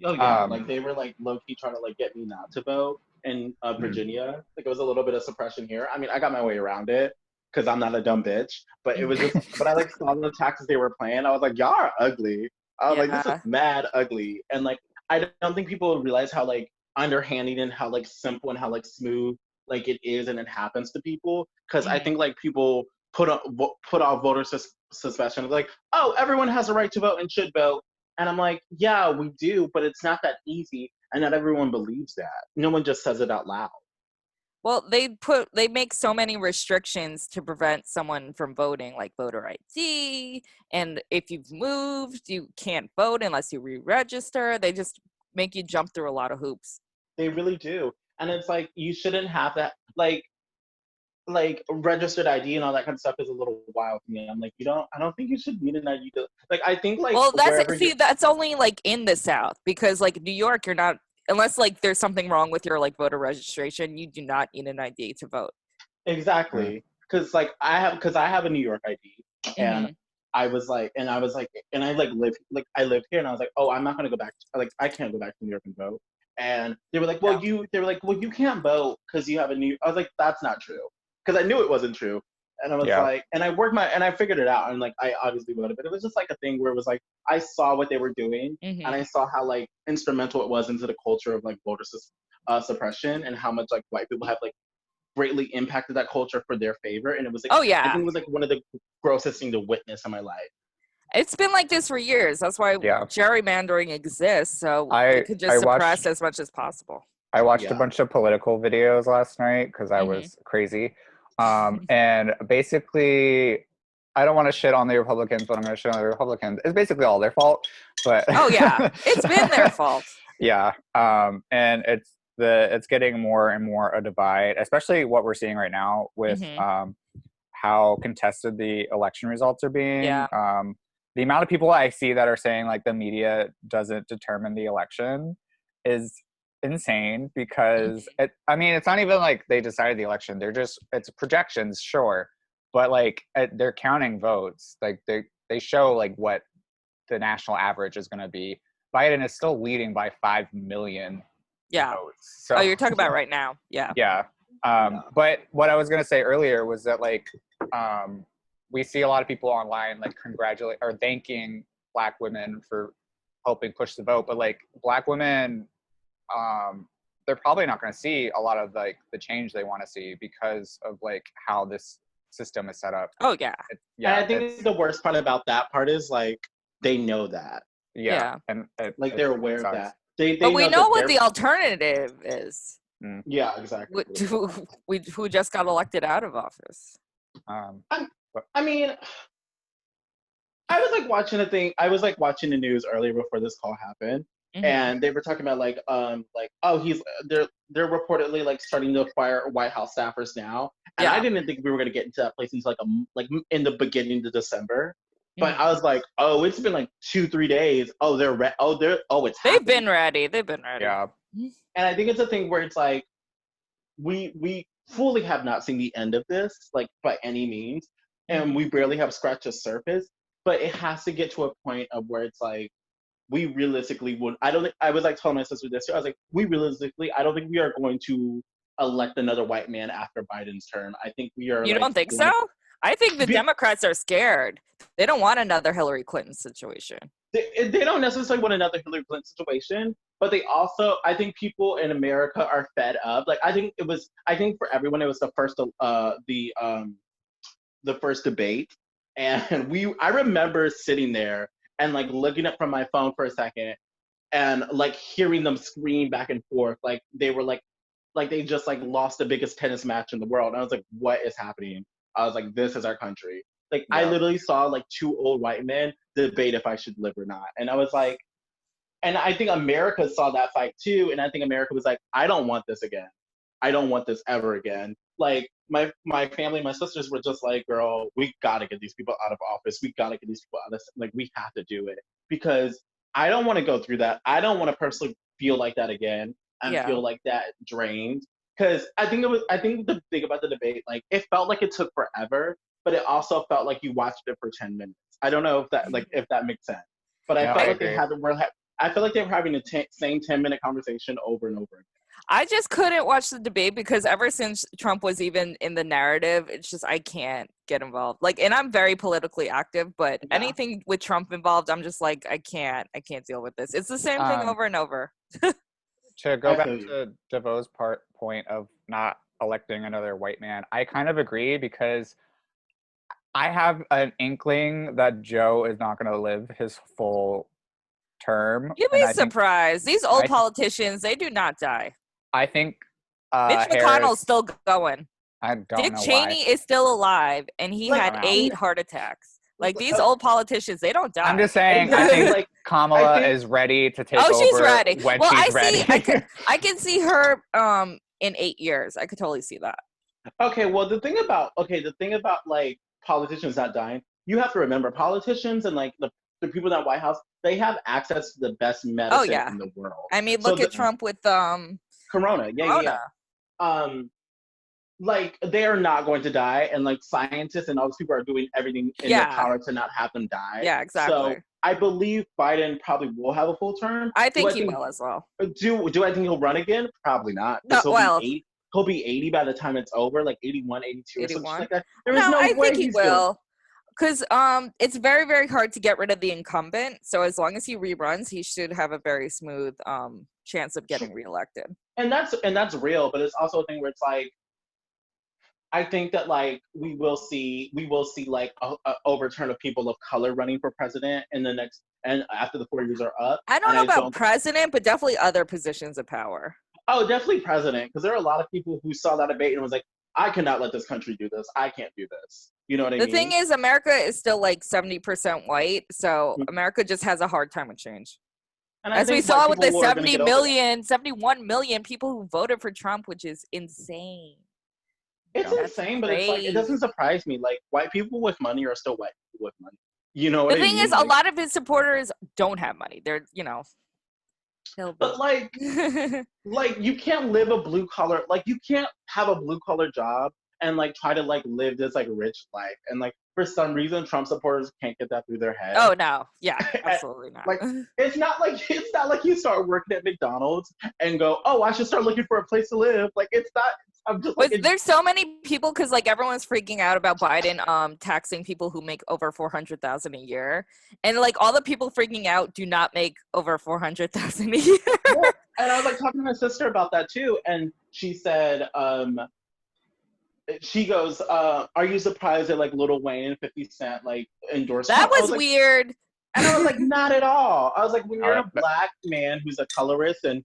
Oh yeah, like they were like low key trying to like get me not to vote in Virginia. Like it was a little bit of suppression here. I mean, I got my way around it because I'm not a dumb bitch. But it was just, but I like saw the taxes they were playing. I was like, y'all are ugly. I was like, this is mad ugly. And like, I don't think people realize how like underhanded and how like simple and how like smooth like it is and it happens to people. Because I think like people put off voter suspension. Like, oh, everyone has a right to vote and should vote. And I'm like, yeah, we do, but it's not that easy. And not everyone believes that. No one just says it out loud. Well, they make so many restrictions to prevent someone from voting, like voter ID, and if you've moved, you can't vote unless you re-register. They just make you jump through a lot of hoops. They really do. And it's like you shouldn't have that like registered ID and all that kind of stuff is a little wild to me. I'm like, I don't think you should need an ID to, like, I think like Well, wherever that's only like in the South, because like New York, you're not, unless like there's something wrong with your like voter registration, you do not need an ID to vote. exactly. Because like I have a New York ID, and I was like, and I like I lived here, and I was like, oh, I'm not gonna go back. I can't go back to New York and vote. And they were like, well, you can't vote because you have a new. I was like, that's not true, because I knew it wasn't true. And I was like, and I figured it out, and like I obviously voted, but it was just like a thing where it was like I saw what they were doing, and I saw how like instrumental it was into the culture of like voter suppression, and how much like white people have like greatly impacted that culture for their favor. And it was like, I think it was like one of the grossest things to witness in my life. It's been like this for years. That's why gerrymandering exists, so it could just suppress as much as possible. I watched a bunch of political videos last night because I was crazy. And basically, I don't want to shit on the Republicans, but I'm going to shit on the Republicans. It's basically all their fault. But oh yeah, it's been their fault. Yeah, and it's getting more and more a divide, especially what we're seeing right now with how contested the election results are being. Yeah. The amount of people I see that are saying like the media doesn't determine the election is insane, because it's not even like they decided the election. It's projections, sure, but like they're counting votes. Like they show like what the national average is going to be. Biden is still leading by 5 million votes. So, you're talking about right now. Yeah. Yeah. But what I was going to say earlier was that like we see a lot of people online like congratulate or thanking Black women for helping push the vote, but like Black women, they're probably not going to see a lot of like the change they want to see because of like how this system is set up. Oh yeah. And I think the worst part about that part is like they know that. Yeah. And like they're aware of that. But we know what the alternative is. Yeah, exactly. Who just got elected out of office. I mean, I was like watching a thing. I was like watching the news earlier before this call happened, and they were talking about like they're reportedly like starting to fire White House staffers now, and I didn't think we were gonna get into that place until like in the beginning of December. But I was like, oh, it's been like 2-3 days. Oh, they've been ready. They've been ready. Yeah. And I think it's a thing where it's like we fully have not seen the end of this, like by any means. And we barely have scratched the surface, but it has to get to a point of where it's like, we realistically I was like telling my sister this year, I was like, I don't think we are going to elect another white man after Biden's term. I think we are. You don't think so? I think the Democrats are scared. They don't want another Hillary Clinton situation. They don't necessarily want another Hillary Clinton situation, but they also, I think people in America are fed up. Like, I think for everyone, it was the first debate. And I remember sitting there and like looking up from my phone for a second and like hearing them scream back and forth. Like they were like they just like lost the biggest tennis match in the world. And I was like, what is happening? I was like, this is our country. Like, I literally saw like 2 old white men debate if I should live or not. And I was like, and I think America saw that fight too. And I think America was like, I don't want this again. I don't want this ever again. Like my family, my sisters were just like, girl, we gotta get these people out of office. We gotta get these people out of this. Like, we have to do it, because I don't want to go through that. I don't want to personally feel like that again and feel like that drained. Because I think the thing about the debate, like, it felt like it took forever, but it also felt like you watched it for 10 minutes. I don't know if that makes sense. But I felt like I feel like they were having the same 10-minute conversation over and over again. I just couldn't watch the debate because ever since Trump was even in the narrative, it's just, I can't get involved. Like, and I'm very politically active, but anything with Trump involved, I'm just like, I can't deal with this. It's the same thing over and over. To go back to Devo's point of not electing another white man, I kind of agree, because I have an inkling that Joe is not going to live his full term. You'd be surprised. These old politicians, they do not die. I think Mitch McConnell's still going. I don't Dick know Cheney why. is still alive, and he Like, had I'm 8 heart attacks. Like, these old politicians, they don't die. I'm just saying, I Exactly, think like, Kamala I think- is ready to take Oh, over she's ready. when Well, she's I ready. see. I can see her in 8 years. I could totally see that. Okay, well, the thing about like politicians not dying, you have to remember politicians and like the people in that White House, they have access to the best medicine yeah. in the world. I mean, So look at Trump with Corona. Corona. Like they are not going to die, and like scientists and all those people are doing everything in their power to not have them die. Yeah, exactly. So I believe Biden probably will have a full term. I think he will as well. Do I think he'll run again? Probably not. No, He'll be 80 by the time it's over, like 81, 82 or something like that. I think he will. Because it's very, very hard to get rid of the incumbent. So as long as he reruns, he should have a very smooth chance of getting reelected. And that's real, but it's also a thing where it's like, I think that like we will see like a overturn of people of color running for president in the next and after the 4 years are up. I don't know about president, but definitely other positions of power. Oh, definitely president, because there are a lot of people who saw that debate and was like, I cannot let this country do this. I can't do this. You know what I mean? The thing is, America is still like 70% white, so America just has a hard time with change. And as we saw with the 71 million people who voted for Trump, which is insane. It's insane, but it's like, it doesn't surprise me. Like, white people with money are still white people with money. You know what I mean? The thing is, a lot of his supporters don't have money. They're, but like, like you can't live a blue collar, like you can't have a blue collar job and like try to like live this like rich life. And like for some reason, Trump supporters can't get that through their head. Oh no, yeah, absolutely not. Like it's not like you start working at McDonald's and go, oh, I should start looking for a place to live. Like it's not. I'm just like, there's so many people because like everyone's freaking out about Biden taxing people who make over $400,000 a year, and like all the people freaking out do not make over $400,000 a year. Yeah. And I was like talking to my sister about that too, and she said, she goes, "Are you surprised that like Lil Wayne and 50 Cent like endorsed?" That was like, weird. And I was like, not at all. I was like, when you're a black man who's a colorist and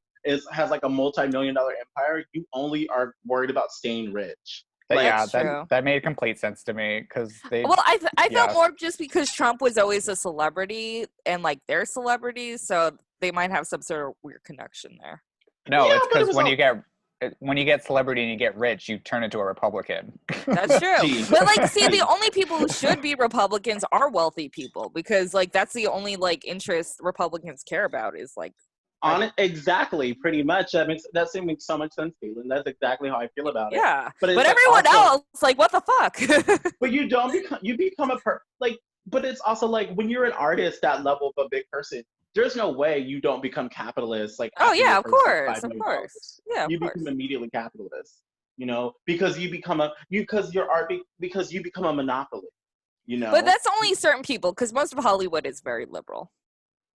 has like a multi-million-dollar empire, you only are worried about staying rich. Like, yeah, that made complete sense to me because they. Well, I felt more just because Trump was always a celebrity and like they're celebrities, so they might have some sort of weird connection there. No, yeah, it's because when you get celebrity and you get rich, you turn into a Republican. That's true. But like, see, the only people who should be Republicans are wealthy people because like that's the only like interest Republicans care about is like. On it, exactly, pretty much. That makes so much sense, Caitlin. That's exactly how I feel about it. Yeah, but everyone else, like, what the fuck? But you don't become. You become But it's also like when you're an artist, that level of a big person. There's no way you don't become capitalist. Like, oh yeah, of course. Yeah, you become immediately capitalist. You know, because you become a monopoly. You know, but that's only certain people because most of Hollywood is very liberal.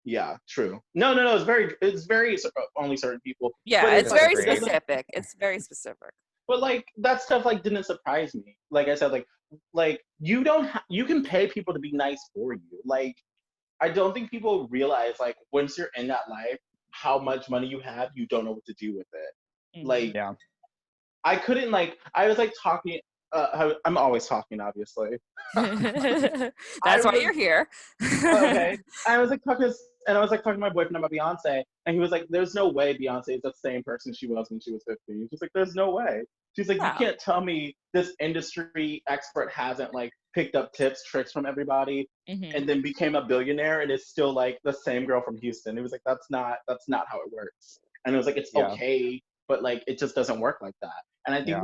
Yeah, true. No. It's very only certain people. Yeah, it's very specific. It's very specific. But like that stuff like didn't surprise me. Like I said, like you you can pay people to be nice for you. Like I don't think people realize like once you're in that life, how much money you have, you don't know what to do with it. Mm-hmm. Like yeah, I couldn't like I was like talking. I'm always talking, obviously. That's why you're here. Okay. I was like talking to my boyfriend about Beyonce, and he was like, "There's no way Beyonce is the same person she was when she was 15." She's like, "There's no way." She's like, "You can't tell me this industry expert hasn't like picked up tips, tricks from everybody, and then became a billionaire, and is still like the same girl from Houston." It was like, "That's not how it works." And it was like, "It's okay, but like it just doesn't work like that." And I think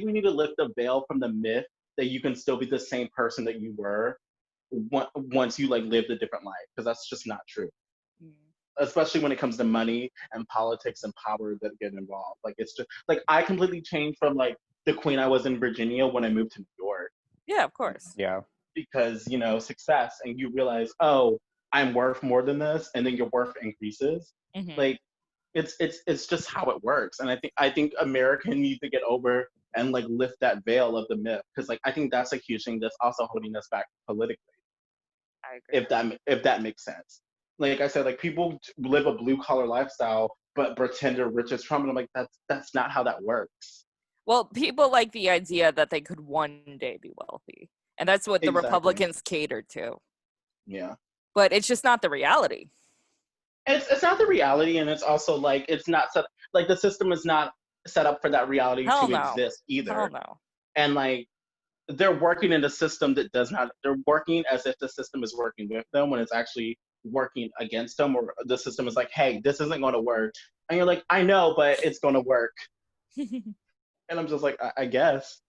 we need to lift the veil from the myth that you can still be the same person that you were once you like lived a different life, because that's just not true. Especially when it comes to money and politics and power that get involved. Like it's just like I completely changed from like the queen I was in Virginia when I moved to New York. Yeah, of course. Yeah. Because success, and you realize, oh, I'm worth more than this, and then your worth increases. Like it's just how it works. And I think America needs to get over and like lift that veil of the myth, because like I think that's a huge thing that's also holding us back politically. I agree. If that makes sense. Like I said, like people live a blue collar lifestyle, but pretend they're rich as Trump. And I'm like, that's not how that works. Well, people like the idea that they could one day be wealthy. And that's what the Exactly. Republicans cater to. Yeah. But it's just not the reality. It's not the reality, and it's also like it's not set like the system is not set up for that reality Hell to no. exist either. Hell no. And like they're working in a system that does not. They're working as if the system is working with them when it's actually working against them, or the system is like, "Hey, this isn't going to work," and you're like, "I know, but it's going to work." And I'm just like, I guess.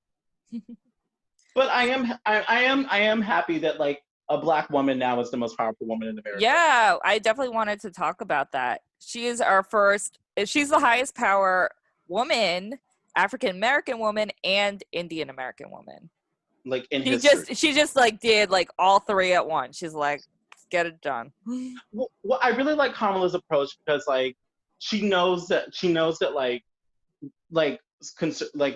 But I am happy that like a Black woman now is the most powerful woman in America. Yeah, I definitely wanted to talk about that. She is our first. She's the highest power woman, African American woman, and Indian American woman. Like in history. She just like did like all three at once. She's like, get it done. Well, I really like Kamala's approach because like she knows that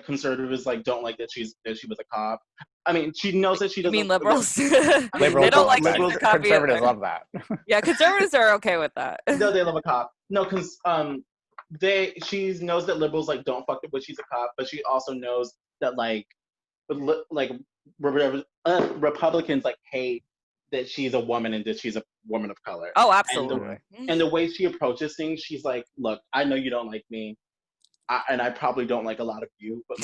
conservatives like don't like that she was a cop. I mean, she knows that she doesn't. You mean liberals? Liberals They don't like liberals, she's a cop conservatives either. love that. Yeah, conservatives are okay with that. No, they love a cop. No, because she knows that liberals like don't fuck with she's a cop, but she also knows that Republicans like hate that she's a woman and that she's a woman of color. Oh, absolutely. And the way she approaches things, she's like, look, I know you don't like me, and I probably don't like a lot of you, but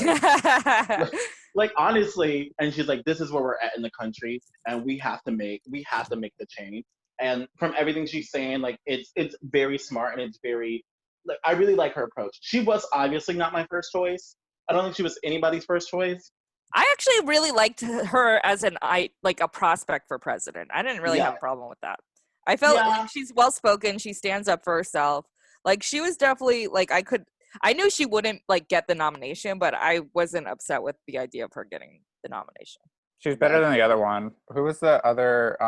like honestly, and she's like, this is where we're at in the country, and we have to make the change. And from everything she's saying, like it's very smart and it's very like I really like her approach. She was obviously not my first choice. I don't think she was anybody's first choice. I actually really liked her as a prospect for president. I didn't really have a problem with that. I felt like she's well spoken. She stands up for herself. Like she was definitely like I knew she wouldn't like get the nomination, but I wasn't upset with the idea of her getting the nomination. She's better than the other one. Who was the other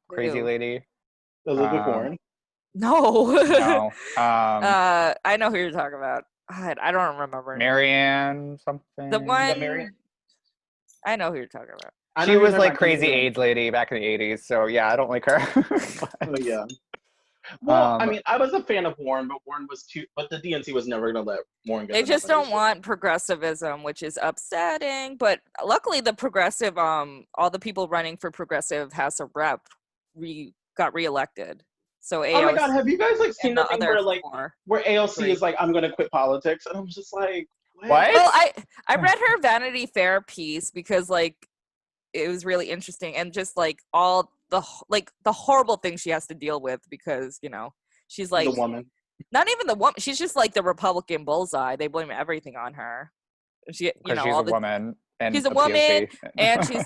crazy Ew. lady? Elizabeth Warren. No. No. I know who you're talking about. God, I don't remember. Marianne something. The one. Marianne? I know who you're talking about. She was like crazy AIDS lady back in the 80s. So yeah, I don't like her. Oh yeah. Well, I mean, I was a fan of Warren, but but the DNC was never going to let Warren get They the just don't nomination. want progressivism, which is upsetting. But luckily, the progressive, all the people running for progressive House of Rep got reelected. So AOC, oh my God, have you guys like seen the thing where AOC three. is like, I'm going to quit politics? And I'm just like, what? Well, I read her Vanity Fair piece because like it was really interesting and just like all the horrible things she has to deal with because she's like The woman. not even the woman, she's just like the Republican bullseye. They blame everything on her. She She's a woman and she's a POC. woman and she's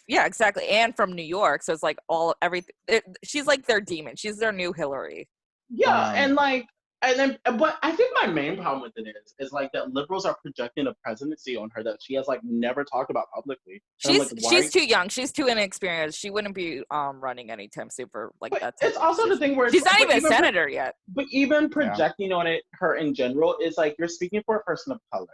yeah, exactly, and from New York, so it's like everything. She's like their demon. She's their new Hillary. Yeah, but I think my main problem with it is like that liberals are projecting a presidency on her that she has like never talked about publicly. She's too young. She's too inexperienced. She wouldn't be running anytime soon for like but that. It's also the thing where she's not even a senator yet. But even projecting on her in general is like you're speaking for a person of color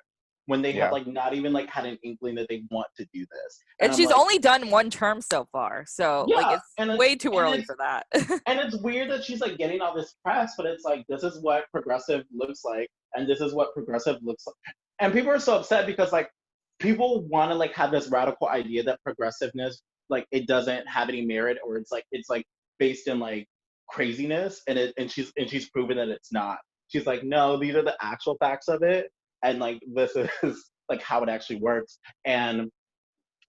when they have like not even like had an inkling that they want to do this. And she's only done one term so far, so like it's way too early for that. And it's weird that she's like getting all this press, but it's like this is what progressive looks like, and this is what progressive looks like. And people are so upset because like people want to like have this radical idea that progressiveness like it doesn't have any merit, or it's like based in like craziness, and she's proven that it's not. She's like, no, these are the actual facts of it. And like this is like how it actually works, and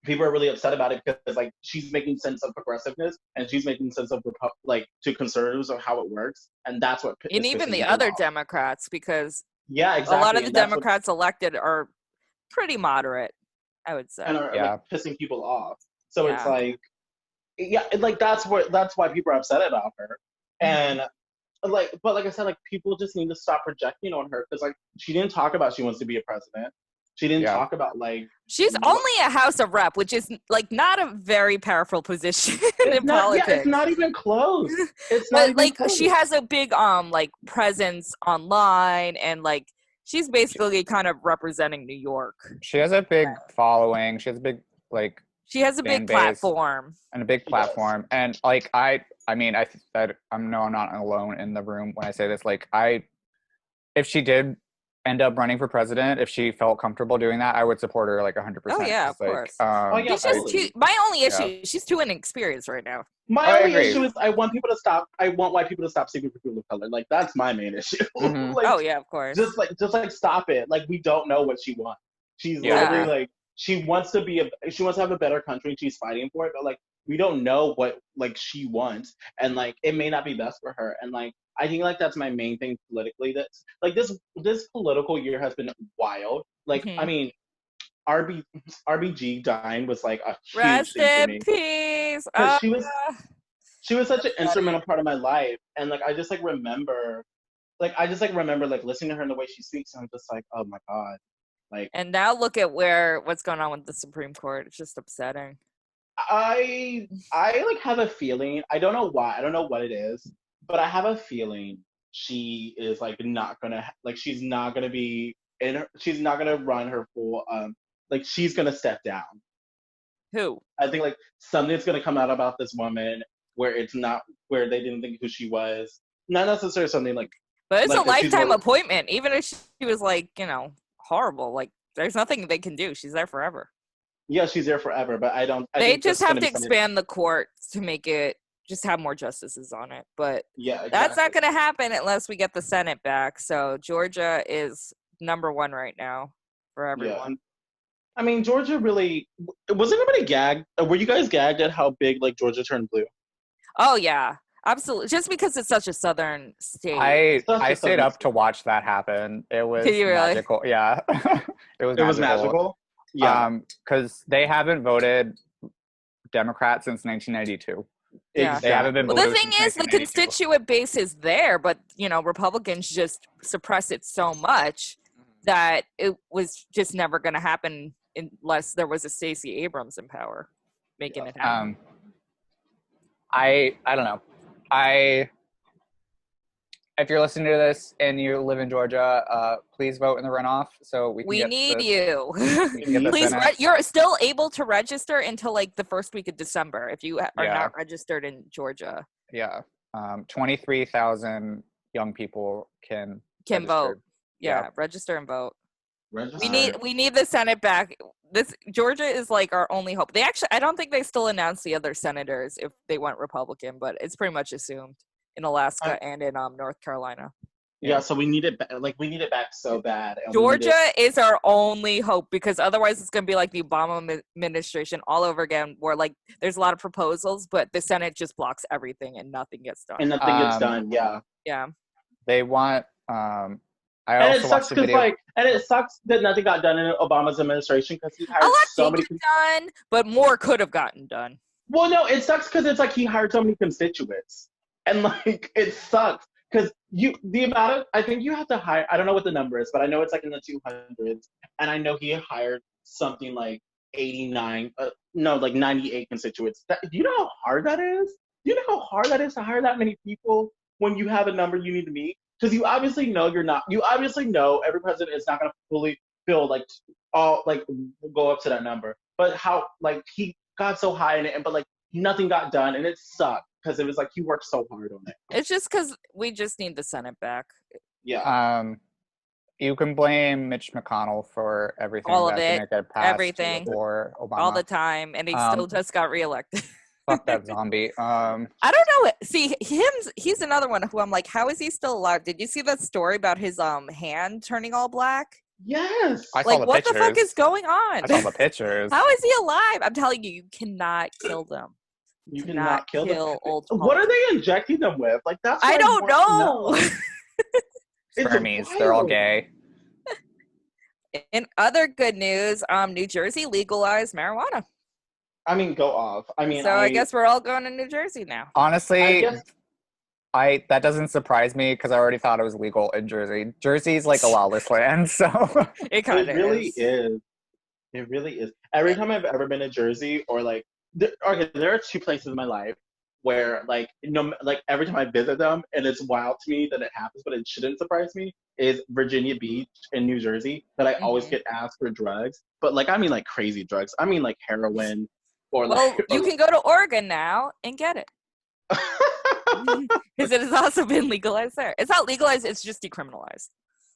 people are really upset about it because like she's making sense of progressiveness and she's making sense of to conservatives of how it works, and that's what. And even the other Democrats, because exactly. a lot of the Democrats elected are pretty moderate, I would say, and are like, pissing people off. So it's like, that's why people are upset about her, and. But like I said, like people just need to stop projecting on her because like she didn't talk about she wants to be a president. She didn't talk about like she's only a House of Rep, which is like not a very powerful position in politics. Yeah, it's not even close. It's not but even like close. she has a big like presence online, and like she's basically kind of representing New York. She has a big following. She has a big like. She has a big platform. And a big platform. And like I'm not alone in the room when I say this. Like I if she did end up running for president, if she felt comfortable doing that, I would support her like 100%. Oh, yeah, of Like, course. Oh, yeah, She's just totally. too. My only issue, Yeah. she's too inexperienced right now. My I only agree. issue is I want people to stop. I want white people to stop speaking for people of color. Like that's my main issue. Mhm. Like, Oh yeah, of course. just like stop it. Like we don't know what she wants. She's Yeah. literally like she wants to have a better country and she's fighting for it, but like we don't know what like she wants and like it may not be best for her. And like I think like that's my main thing politically. That's like this political year has been wild. Like Mhm. I mean RBG dying was like a huge Rest thing for in me. peace. Because she was such an instrumental part of my life. And like I just like remember like listening to her and the way she speaks and I'm just like, oh my God. Like And now look at what's going on with the Supreme Court. It's just upsetting. I like have a feeling, I don't know why, I don't know what it is, but I have a feeling she is like not gonna like she's not gonna be she's not gonna run her full like she's gonna step down. Who? I think like something's gonna come out about this woman where where they didn't think who she was. Not necessarily something like But it's like a that she's lifetime more- appointment. Even if she was like, horrible, like there's nothing they can do. She's there forever. yeah, she's there forever, but I They think just that's have gonna to be something- expand the court to make it just have more justices on it. But Yeah, that's not exactly. going to happen unless we get the Senate back. So Georgia is number one right now for everyone. Yeah. I mean, Georgia really was anybody gagged? Were you guys gagged at how big like Georgia turned blue? Oh yeah, absolutely. Just because it's such a southern state. I stayed up to watch that happen. It was Did you really? magical. Yeah. It was magical. Yeah, because they haven't voted Democrat since 1992. Yeah. They haven't been Well, the voted thing since is, the 1992. constituent base is there, but Republicans just suppress it so much that it was just never going to happen unless there was a Stacey Abrams in power making it happen. I don't know. If you're listening to this and you live in Georgia, please vote in the runoff so we can We get need this. you. We can get this Please, in it. you're still able to register until like the first week of December if you are Yeah. not registered in Georgia. Yeah. 23,000 young people can Can register. vote. Yeah, Yeah. register and vote. register. We need the Senate back. This Georgia is like our only hope. I don't think they still announced the other senators if they went Republican, but it's pretty much assumed in Alaska and in North Carolina. Yeah, so we need it back. Like we need it back so bad. And we need Georgia it- is our only hope because otherwise it's going to be like the Obama administration all over again, where like there's a lot of proposals, but the Senate just blocks everything and nothing gets done. and nothing gets done. Yeah, Yeah. They want. I and it also sucks watched the because video. it sucks that nothing got done in Obama's administration because he hired A lot so did many. get done, but more could have gotten done. Well, no, it sucks because it's like he hired so many constituents, and like it sucks because the amount of I think you have to hire. I don't know what the number is, but I know it's like in the 200s, and I know he hired something like 89, like 98 constituents. Do you know how hard that is? Do you know how hard that is to hire that many people when you have a number you need to meet? Because you obviously know you're not. You obviously know every president is not going to fully fill like all like go up to that number. But how like he got so high in it, but like nothing got done, and it sucked because it was like he worked so hard on it. It's just because we just need the Senate back. Yeah. You can blame Mitch McConnell for everything All of that it, didn't get passed everything. for Obama. All the time, and he still just got reelected. Fuck that zombie. I don't know. See, he's another one who I'm like, how is he still alive? Did you see that story about his hand turning all black? Yes. I saw Like, the what the fuck pictures. is going on? I saw the pictures. How is he alive? I'm telling you, you cannot kill them. You cannot cannot kill them. old What are politics. they injecting them with? Like that's. I what don't want to know. It's Spermies, they're all wild. gay. In other good news, New Jersey legalized marijuana. I mean, go off. I mean, So I guess we're all going to New Jersey now. Honestly, I guess that doesn't surprise me because I already thought it was legal in Jersey. Jersey's like a lawless land, so It kind it of really is. It really is. Every time I've ever been to Jersey, or like, there are two places in my life where, like, every time I visit them, and it's wild to me that it happens, but it shouldn't surprise me. Is Virginia Beach and New Jersey that I always Mhm. get asked for drugs, but like I mean like crazy drugs. I mean like heroin or Well, like. you can go to Oregon now and get it because it has also been legalized there. It's not legalized; it's just decriminalized.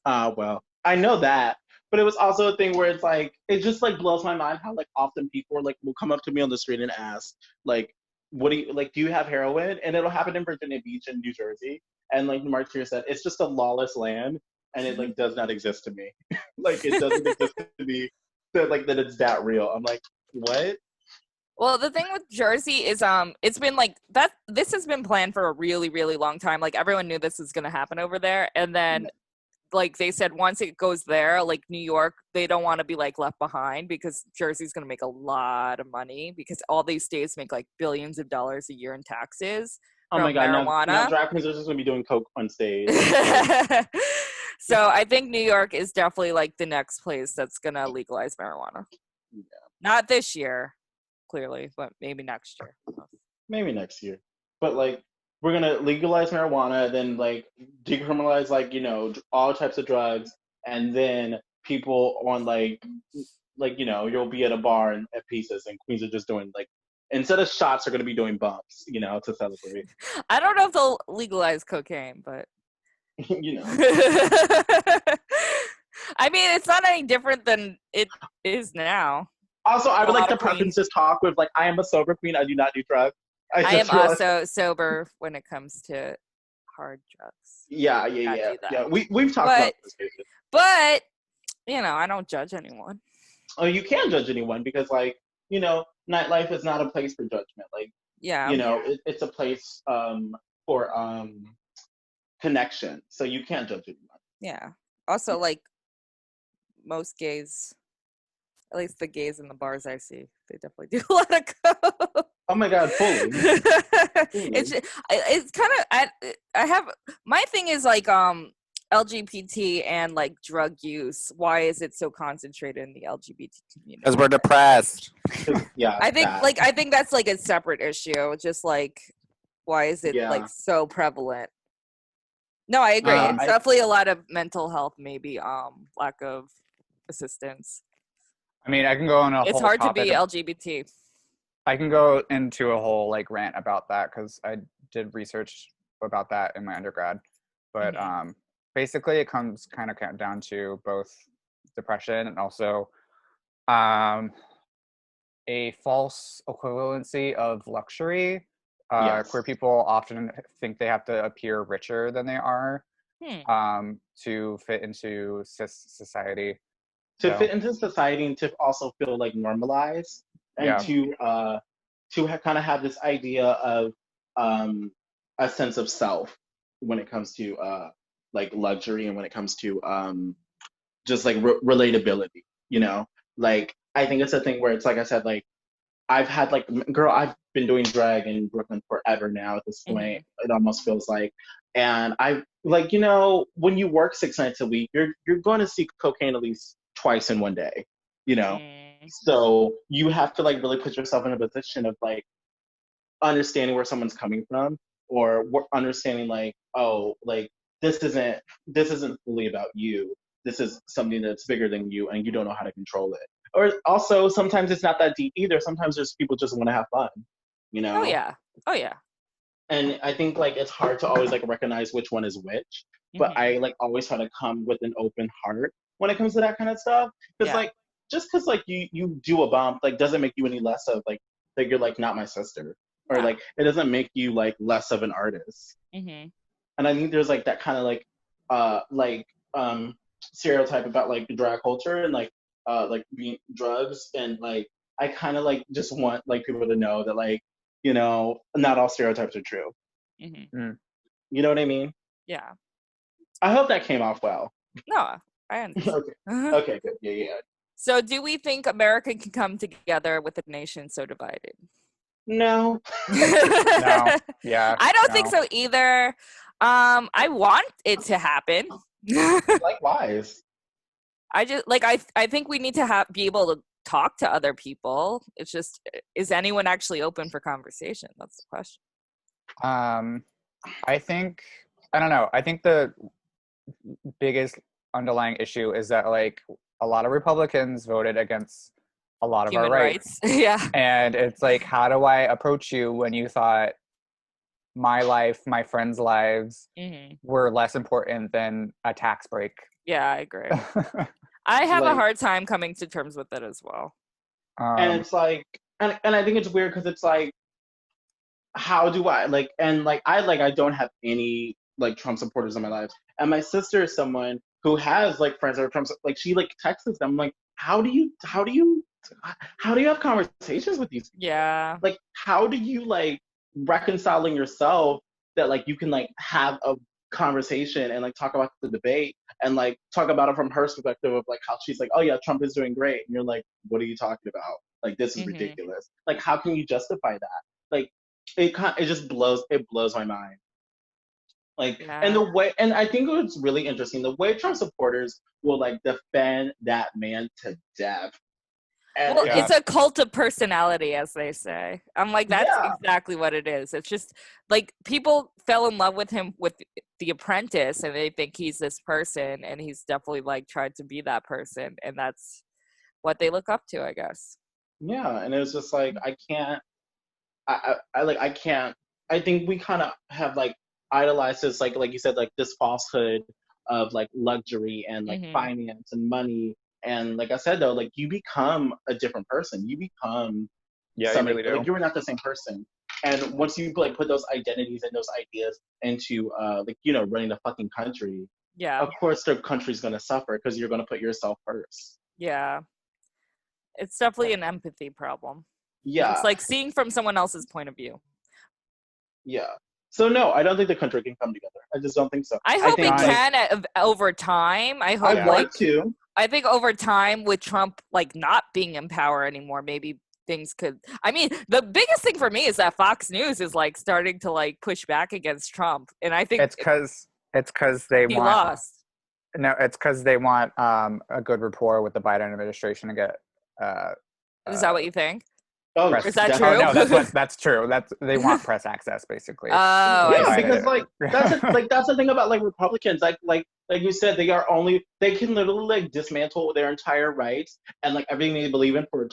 Well, I know that, but it was also a thing where it's like it just like blows my mind how like often people like will come up to me on the street and ask like, "What do you like? Do you have heroin?" And it'll happen in Virginia Beach and New Jersey, and like Martyr said, it's just a lawless land, and it like does not exist to me. Like it doesn't exist to me that like that it's that real. I'm like, what? Well, the thing with Jersey is it's been like that this has been planned for a really, really long time. Like everyone knew this was gonna happen over there. And then like they said once it goes there, like New York, they don't want to be like left behind because Jersey's gonna make a lot of money because all these states make like billions of dollars a year in taxes Oh my from God! Now marijuana. drag queens are just gonna be doing coke on stage. So I think New York is definitely like the next place that's gonna legalize marijuana. Yeah. Not this year, clearly, but maybe next year. Maybe next year. But like we're gonna legalize marijuana, then like decriminalize like all types of drugs, and then people on like you'll be at a bar and at pieces, and queens are just doing like instead of shots, are gonna be doing bumps, to celebrate. I don't know if they'll legalize cocaine, but you know. I mean, it's not any different than it is now. Also, I would A like lot to of queens. preference this talk with like I am a sober queen. I do not do drugs. I am just realized- also sober when it comes to hard drugs. Yeah. I do that. Yeah. We've talked about this. Basically. But I don't judge anyone. Oh, you can judge anyone because like nightlife is not a place for judgment. Like Yeah. it's a place for connection. So you can't judge anyone. Yeah. Also, like most gays, at least the gays in the bars I see, they definitely do a lot of coke. Oh my God, fully. It's kind of I have my thing is like LGBT and like drug use. Why is it so concentrated in the LGBT community? Because we're depressed. Yeah. I think that's like a separate issue. Just like why is it like so prevalent? No, I agree. It's definitely a lot of mental health, maybe lack of assistance. I mean, I can go on a It's whole hard to topic be LGBT. I can go into a whole like rant about that because I did research about that in my undergrad. But basically, it comes kind of down to both depression and also a false equivalency of luxury. Queer people often think they have to appear richer than they are to fit into society. To fit into society and to also feel like normalized and to kind of have this idea of a sense of self when it comes to like luxury and when it comes to just like relatability, like I think it's a thing where it's like I said, like I've had like I've been doing drag in Brooklyn forever now at this point. It almost feels like, and I like when you work 6 nights a week, you're going to see cocaine at least twice in one day, so you have to like really put yourself in a position of like understanding where someone's coming from or understanding like, oh, like this isn't fully about you, this is something that's bigger than you and you don't know how to control it. Or also sometimes it's not that deep either. Sometimes there's people just want to have fun, Oh yeah. And I think like it's hard to always like recognize which one is which, but I like always try to come with an open heart when it comes to that kind of stuff. Because like just because like you do a bump like doesn't make you any less of like that you're like not my sister, or like it doesn't make you like less of an artist. And I think there's like that kind of like stereotype about like the drag culture and like being drugs, and like I kind of like just want like people to know that like not all stereotypes are true. You know what I mean? Yeah. I hope that came off well. No, I understand. Okay, good. Yeah. So do we think America can come together with a nation so divided? No. No. Yeah. I don't think so either. I want it to happen. Likewise. I just like I think we need to be able to talk to other people. It's just, is anyone actually open for conversation? That's the question. I think I don't know. I think the biggest underlying issue is that like a lot of Republicans voted against a lot of Human our rights. Yeah. And it's like, how do I approach you when you thought my life, my friends' lives Mhm. were less important than a tax break. Yeah, I agree. I have a Like- hard time coming to terms with it as well. And it's like, and I think it's weird because it's like, how do I like, and like I don't have any like Trump supporters in my life, and my sister is someone who has like friends that are Trump, like she like texts them like, how do you have conversations with these people? Yeah. Like, how do you like reconciling yourself that like you can like have a conversation and like talk about the debate and like talk about it from her perspective of like how she's like, oh yeah, Trump is doing great, and you're like, what are you talking about? Like, this is Mhm. ridiculous. Like, how can you justify that? Like, it just blows my mind. Like, and Yeah. the way, and I think it's really interesting the way Trump supporters will like defend that man to death. And Well, it's Yeah. it's a cult of personality, as they say. I'm like, that's Yeah. exactly what it is. It's just like people fell in love with him with The Apprentice, and they think he's this person, and he's definitely like tried to be that person, and that's what they look up to, I guess. yeah, and it was just like I can't. I can't. I think we kind of have like idolized this, like you said, like this falsehood of like luxury and like Mhm. finance and money. And like I said though, like you become a different person. You become Yeah, you somebody, really do. like you're not the same person. And once you like put those identities and those ideas into like running the fucking country, Yeah. of course the country's gonna suffer because you're gonna put yourself first. Yeah. It's definitely an empathy problem. Yeah, It's like seeing from someone else's point of view. yeah. So no, I don't think the country can come together. I just don't think so. I hope think it like, can over time. I hope I like want to. I think over time with Trump like not being in power anymore, maybe things could. I mean, the biggest thing for me is that Fox News is like starting to like push back against Trump, and I think It's because they he want lost. no. It's because they want a good rapport with the Biden administration to get Is that what you think? Oh, press. Is that that's- true? Oh no, that's true. They want press access basically. Oh, I Yeah, see. because like that's the thing about like Republicans, like you said, they can literally like dismantle their entire rights and like everything they believe in for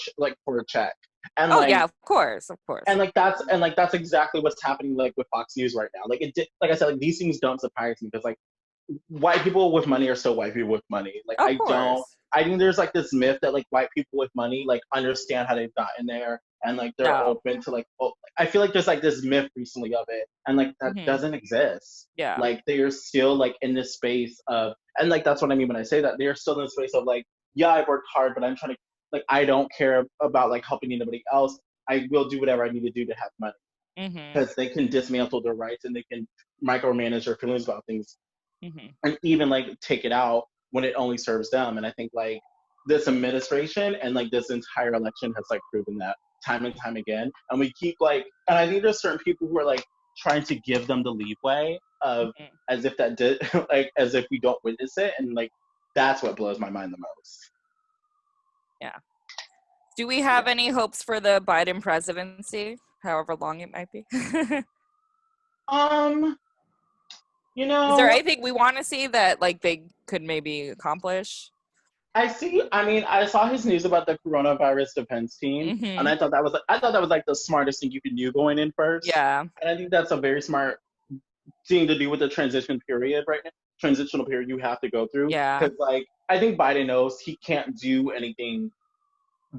a check. And Oh like yeah, of course. and that's exactly what's happening like with Fox News right now. Like like I said, like these things don't surprise me because like white people with money are still white people with money. Like Of course. I think there's like this myth that like white people with money like understand how they've gotten there and like they're No. open to like I feel like there's like this myth recently of it and like that Mhm. doesn't exist. Yeah. Like they are still like in this space of, and like that's what I mean when I say that, they are still in the space of like, yeah, I worked hard, but I'm trying to like I don't care about like helping anybody else. I will do whatever I need to do to have money Mhm. because they can dismantle their rights and they can micromanage their feelings about things Mhm. and even like take it out when it only serves them. And I think like this administration and like this entire election has like proven that time and time again. And we keep like, and I think there's certain people who are like trying to give them the leeway of Mhm. as if that did like as if we don't witness it, and like that's what blows my mind the most. Do we have any hopes for the Biden presidency, however long it might be? Is You know, there anything we want to see that like they could maybe accomplish? I mean, I saw his news about the coronavirus defense team, Mhm. and I thought that was like the smartest thing you could do going in first. Yeah. And I think that's a very smart thing to do with the transitional period right now. Transitional period you have to go through. Yeah. Because like I think Biden knows he can't do anything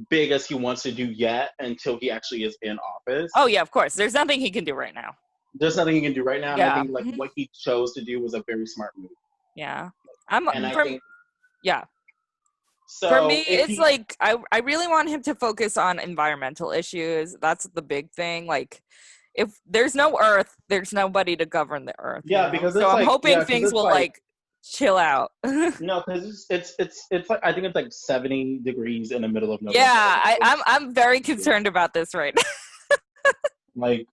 big as he wants to do yet until he actually is in office. Oh yeah, of course. There's nothing he can do right now. There's nothing he can do right now. And Yeah. I think like Mhm. what he chose to do was a very smart move. Yeah. And I think Yeah. so For me, if it's he- like I really want him to focus on environmental issues. That's the big thing. Like if there's no earth, there's nobody to govern the earth. you Yeah, know? because so it's I'm like- hoping yeah, 'cause things it's will like- like chill out. No, because it's like I think it's like 70 degrees in the middle of November. Yeah, I'm very concerned about this right now. Like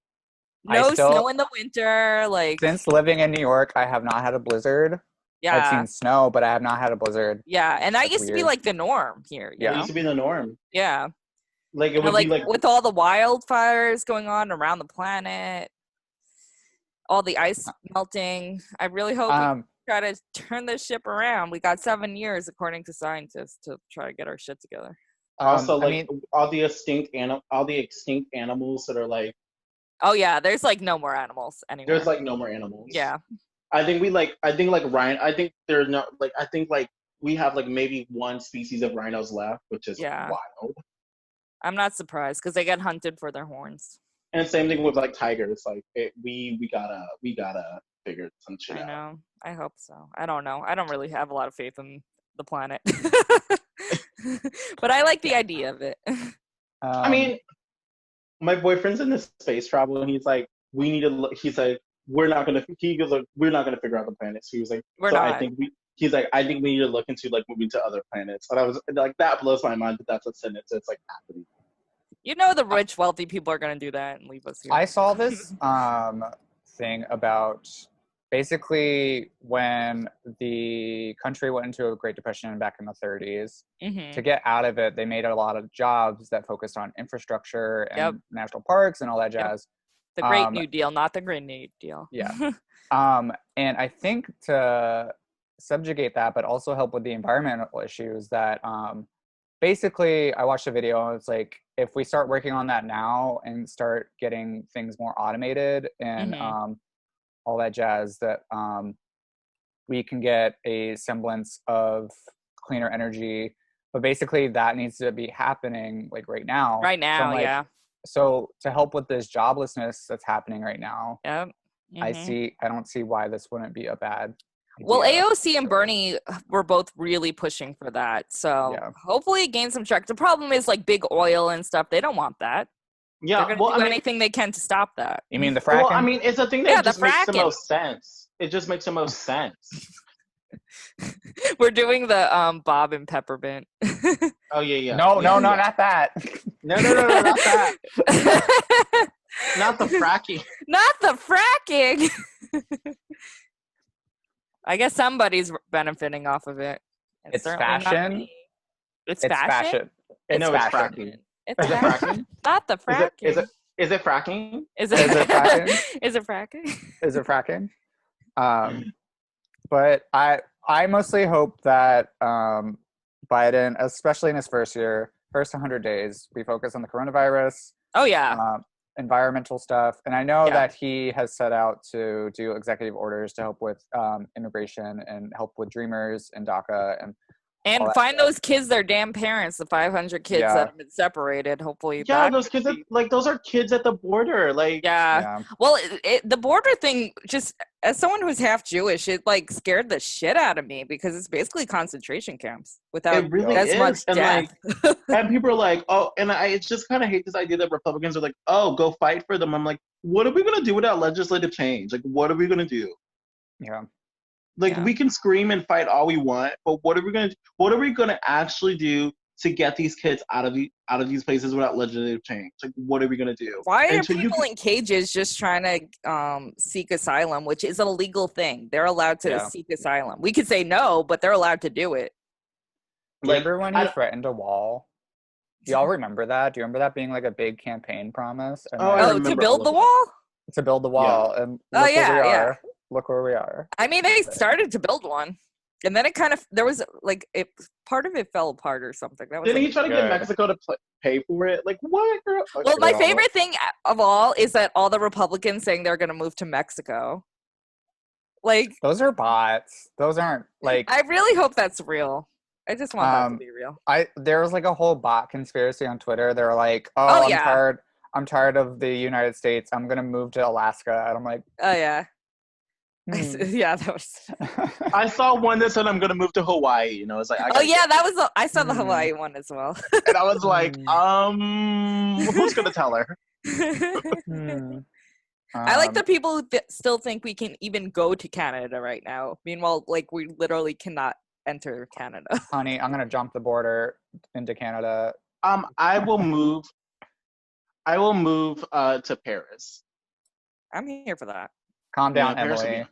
No still- snow in the winter, like Since living in New York, I have not had a blizzard. I've yeah, seen snow, but I have not had a blizzard. yeah, and that That's used to be weird. like the norm here. You Yeah. it know? used to be the norm. Yeah, Like it and would like, be like with all the wildfires going on around the planet, all the ice melting. I really hope we try to turn this ship around. We got 7 years, according to scientists, to try to get our shit together. also I like mean, all the extinct animals that are like Oh yeah, there's like no more animals anymore. There's like no more animals. Yeah. I think Ryan. I think there's no like. I think like we have like maybe one species of rhinos left, which is Yeah. wild. I'm not surprised because they get hunted for their horns. And same thing with like tigers. Like we gotta figure some shit out. I know. I hope so. I don't know. I don't really have a lot of faith in the planet, but I like the idea of it. I mean, my boyfriend's in this space travel, and he's like, we need to look. He's like, we're not gonna. He goes, like, we're not gonna figure out the planets. He was like, We're so not. I think we. He's like, I think we need to look into like moving to other planets. And I was like, that blows my mind that that's a sentence that's like happening. You know, the rich, wealthy people are gonna do that and leave us here. I saw this thing about basically when the country went into a Great Depression back in the 30s. Mhm. To get out of it, they made a lot of jobs that focused on infrastructure and Yep. national parks and all that jazz. The Great New Deal, not the Green New Deal. Yeah. And I think to subjugate that, but also help with the environmental issues that basically I watched a video and it's like, if we start working on that now and start getting things more automated and all that jazz, that we can get a semblance of cleaner energy. But basically that needs to be happening like right now. Right now, yeah. So to help with this joblessness that's happening right now, Yep. I don't see why this wouldn't be a bad Well, idea. AOC and Bernie were both really pushing for that. So Yeah. hopefully it gains some traction. The problem is like big oil and stuff. They don't want that. Yeah, They're going to do anything they can to stop that. You mean the fracking? Well, I mean, it's a thing that Yeah, the just makes the fracking. most sense. It just makes the most sense. We're doing the Bob and Peppermint. Oh yeah. No, yeah. not that. No, not that. Not the fracking. Not the fracking. I guess somebody's benefiting off of it. It's certainly not fashion. me. It's It's fashion. fashion. It's No, it's fashion. fracking. It's Is it fashion. fracking? Not the fracking. Is it fracking? Is Is it fracking? Is it fracking? Is it fracking? But I mostly hope that Biden, especially in his first 100 days, we focus on the coronavirus, Oh yeah. environmental stuff. And I know Yeah. that he has set out to do executive orders to help with immigration and help with Dreamers and DACA and And all that find stuff. those kids their damn parents, the 500 kids Yeah. that have been separated. Hopefully, Yeah, that those kids, those are kids at the border. Like, yeah. Well, the border thing, just as someone who's half Jewish, it like scared the shit out of me because it's basically concentration camps without it really as is. much And death. like, and people are like, oh, and I just kind of hate this idea that Republicans are like, oh, go fight for them. I'm like, what are we gonna do without legislative change? Like, what are we gonna do? Yeah. Like, Yeah. we can scream and fight all we want, but what are we gonna do? What are we gonna actually do to get these kids out of these places without legislative change? Like, what are we gonna do? Why are Until you people in cages just trying to seek asylum, which is a legal thing? They're allowed to Yeah. seek asylum. We could say no, but they're allowed to do it. Remember when he I- threatened a wall? Do y'all remember that? Do you remember that being like a big campaign promise? And Oh, like, I Oh, to remember build all the of that. wall? to build the wall. And Oh, look yeah, where we yeah. are. Look where we are. I mean, they started to build one, and then it kind of there was like part of it fell apart or something. That was Didn't like, he try to Good. get Mexico to pay for it? Like, what, girl? well, my Girl. favorite thing of all is that all the Republicans saying they're going to move to Mexico. Like, Those are bots. Those aren't like I really hope that's real. I just want that to Um, be real. there was like a whole bot conspiracy on Twitter. They were like, "Oh, I'm yeah. tired of the United States. I'm gonna move to Alaska." And I'm like, Oh yeah, hmm. yeah, that was. I saw one that said I'm gonna move to Hawaii. You know, it's like, Oh yeah, that was. I saw the Hmm. Hawaii one as well. and I was like, who's gonna tell her? Hmm. I like the people who still think we can even go to Canada right now. Meanwhile, like we literally cannot enter Canada. honey, I'm gonna jump the border into Canada. I will move. I will move to Paris. I'm here for that. Calm down, Paris would be Emily.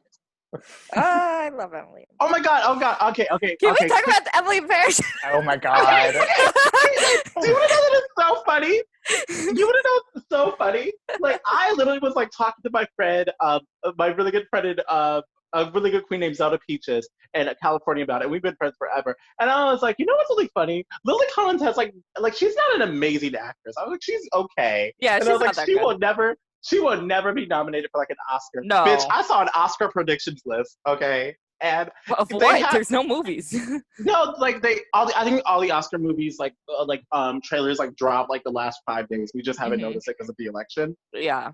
I love Emily. Oh my god! Oh god! Okay. Can okay. we talk about Emily in Paris? Oh my god. Do you want to know that it's so funny? You want to know what's so funny? Like, I literally was like talking to my friend, my really good friend, and a really good queen named Zelda Peaches in California about it. We've been friends forever. And I was like, you know what's really funny? Lily Collins has like she's not an amazing actress. I was like, she's okay. Yeah, And she's I was not like, that she good. will never She will never be nominated for like an Oscar. No. Bitch, I saw an Oscar predictions list, okay? And Of they what? have- There's no movies. no, like I think all the Oscar movies trailers like drop like the last 5 days. We just haven't noticed it because of the election. Yeah.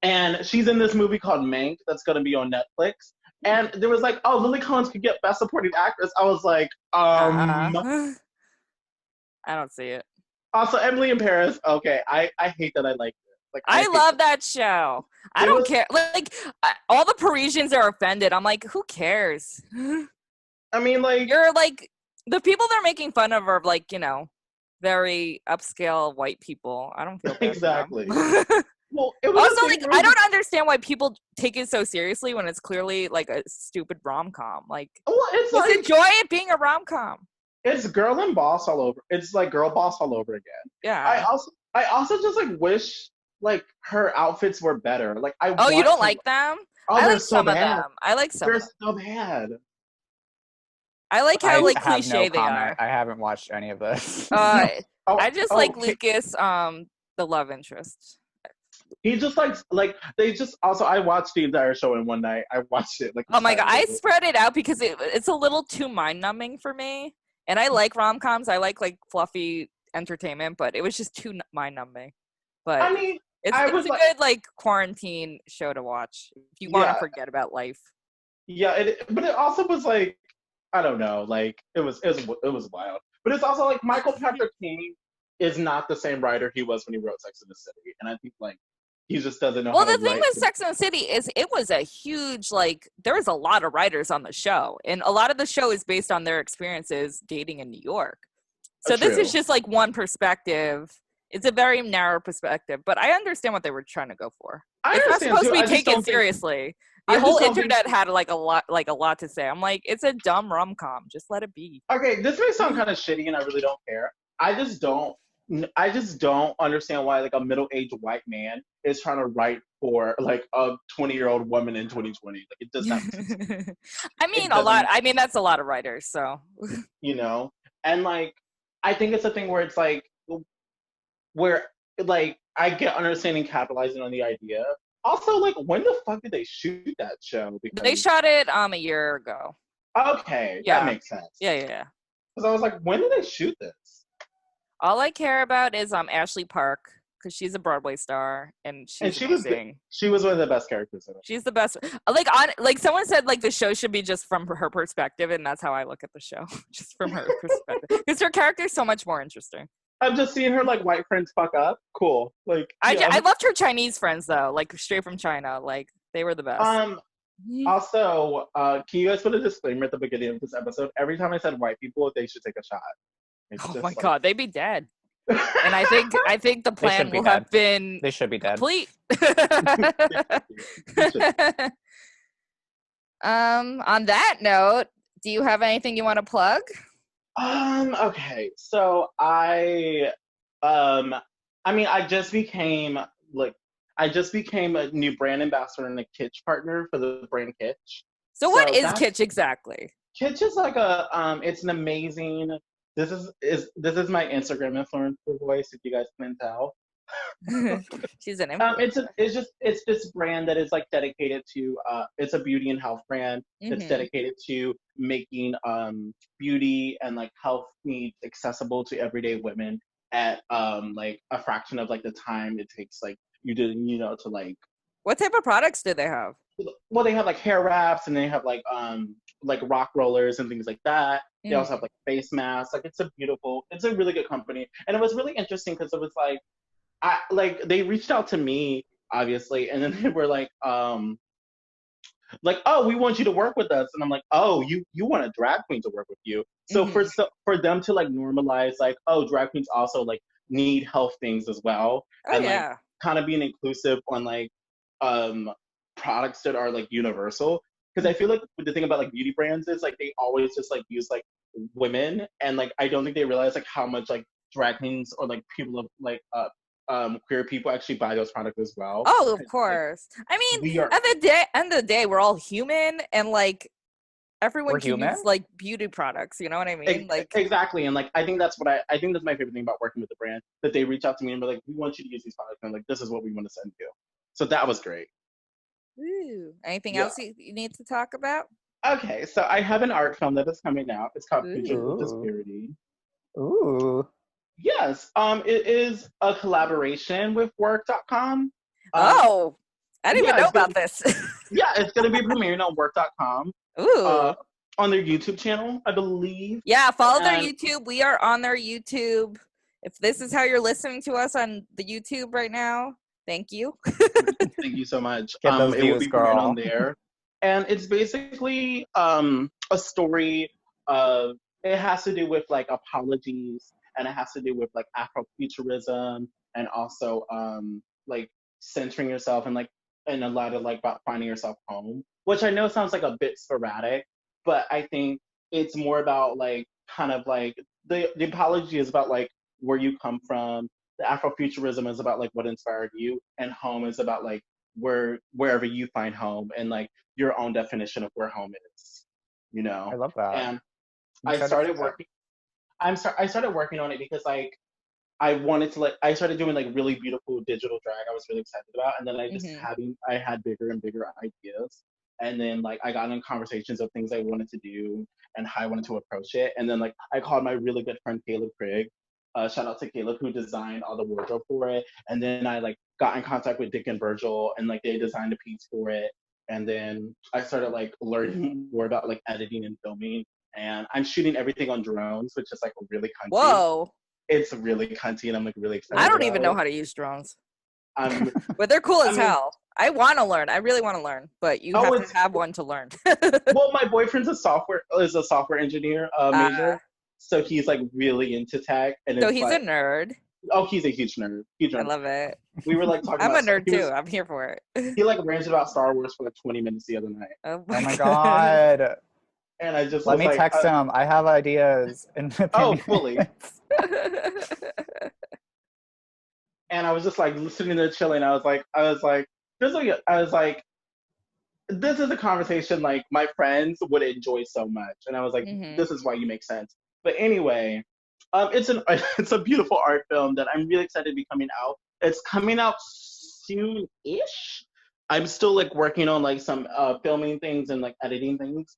And she's in this movie called Mank that's gonna be on Netflix. And there was like, oh, Lily Collins could get Best Supporting Actress. I was like, I don't see it. Also, Emily in Paris. Okay, I hate that I like it. Like I love that show. I It don't was- care. Like all the Parisians are offended. I'm like, who cares? I mean, like, You're like the people they're making fun of are like, you know, very upscale white people. I don't feel bad for them. Exactly. well, it was Also, a like, thing I where- don't understand why people take it so seriously when it's clearly like a stupid rom-com. Like, Well, it's just like enjoy it being a rom-com. it's girl and boss all over. It's like girl boss all over again. Yeah. I also just like wish like her outfits were better. Like I. Oh, you want don't to- like them? Oh, I they're like so some bad. of them. I like some. They're Of them. so bad. I like how like have cliche no they comment. are. I haven't watched any of this. Oh, I just oh, like okay. Lucas, the love interest. He just like they just also I watched the entire show in one night. I watched it like. Oh my god, I entire- spread it out because it's a little too mind numbing for me. And I like rom coms. I like fluffy entertainment, but it was just too mind numbing. But I mean, it's I was a like- good like quarantine show to watch if you want Yeah. to forget about life. yeah, but it also was like I don't know, like it was wild. But it's also like Michael Patrick King is not the same writer he was when he wrote Sex and the City, and I think like he just doesn't know. Well, how the to thing write with the- Sex and the City is it was a huge like there was a lot of writers on the show, and a lot of the show is based on their experiences dating in New York. So this is True. just like one perspective. It's a very narrow perspective, but I understand what they were trying to go for. I It's not understand, supposed too. to I be just taken don't think- seriously. I The just whole don't think- internet had like a lot to say. I'm like, it's a dumb rom-com. Just let it be. Okay, this may sound kind of shitty, and I really don't care. I just don't understand why like a middle-aged white man is trying to write for like a 20-year-old woman in 2020. Like it does not, I mean, doesn't- I mean, that's a lot of writers. So you know. And like, I think it's a thing where it's like, where like I get understanding capitalizing on the idea. Also, like, when the fuck did they shoot that show? Because they shot it a year ago. okay, Yeah. that makes sense. Yeah. Because I was like, when did they shoot this? All I care about is Ashley Park because she's a Broadway star and she's she was amazing. She was one of the best characters in it. She's the best. Like someone said, like the show should be just from her perspective, and that's how I look at the show, just from her perspective, because her character is so much more interesting. I'm just seeing her like white friends fuck up. Cool. Like yeah. I loved her Chinese friends though, like straight from China, like they were the best. Also, can you guys put a disclaimer at the beginning of this episode? Every time I said white people, they should take a shot. It's Oh just my like- god, they'd be dead. And I think the plan should be will dead. have been They should be dead. complete. They should. On that note, do you have anything you want to plug? Okay. So I mean, I just became a new brand ambassador and a Kitsch partner for the brand Kitsch. So what is that's- Kitsch exactly? Kitsch is like a it's an amazing. This is my Instagram influencer voice, if you guys can tell. She's an influencer. It's this brand that is like dedicated to it's a beauty and health brand that's Mhm. dedicated to making beauty and like health needs accessible to everyday women at like a fraction of like the time it takes like you to What type of products do they have? well, they have like hair wraps and they have like rock rollers and things like that. They Mm. also have like face masks. Like it's a really good company. And it was really interesting because it was like they reached out to me obviously, and then they were like, oh, we want you to work with us. And I'm like, oh, you want a drag queen to work with you. So for them to like normalize like, oh, drag queens also like need health things as well. Oh and yeah. like kind of being inclusive on like products that are like universal. Because I feel like the thing about like beauty brands is like they always just like use like women, and like I don't think they realize like how much like drag queens or like people of like queer people actually buy those products as well. Oh, of Like, course. I mean, we are- end of the day, we're all human, and like everyone We're can human? use like beauty products. You know what I mean? Like, exactly, and like I think that's my favorite thing about working with the brand, that they reach out to me and be like, we want you to use these products, and like this is what we want to send you. So that was great. Ooh. Anything Yeah. else you need to talk about? Okay, so I have an art film that is coming out. It's called Future Ooh. Disparity. Ooh. Yes, it is a collaboration with WERRRK.com. Oh, I didn't even yeah, know it's gonna about this. Yeah, it's going to be premiering on WERRRK.com. Ooh. On their YouTube channel, I believe. Yeah, follow their And- YouTube. We are on their YouTube. If this is how you're listening to us on the YouTube right now, thank you. Thank you so much. Get those It will views, be premiering girl. on there. And it's basically a story of, it has to do with like apologies, and it has to do with like Afrofuturism, and also like centering yourself, and like, and a lot of like about finding yourself home, which I know sounds like a bit sporadic, but I think it's more about like kind of like the apology is about like where you come from. The Afrofuturism is about like what inspired you, and home is about like wherever you find home, and like your own definition of where home is, you know. I love that. And I'm I excited started for that. working. I started working on it because like I wanted to like I started doing like really beautiful digital drag I was really excited about, and then I had bigger and bigger ideas, and then like I got in conversations of things I wanted to do and how I wanted to approach it, and then like I called my really good friend Caleb Craig. Shout out to Caleb, who designed all the wardrobe for it, and then I like got in contact with Dick and Virgil, and like they designed a piece for it, and then I started like learning more about like editing and filming, and I'm shooting everything on drones, which is like really cunty. Whoa. It's really cunty, and I'm like really excited. I don't even know about how to use drones. it. But they're cool as I mean- hell. I want to learn. I really want to learn, but you Oh, have it's- to have one to learn. Well, my boyfriend's a software engineer major, so he's like really into tech, and So it's he's like, a nerd. oh, he's a huge nerd. I love it. We were like talking I'm a about nerd he was- too. I'm here for it. He like ranted about Star Wars for like 20 minutes the other night, Oh Oh my god. and I just Let was me like, text him. I have ideas and opinions. fully. And I was just like sitting there chilling. I was like, this is a conversation like my friends would enjoy so much, and I was like, Mhm. this is why you make sense. But anyway, it's a beautiful art film that I'm really excited to be coming out. It's coming out soon-ish. I'm still like working on like some filming things and like editing things.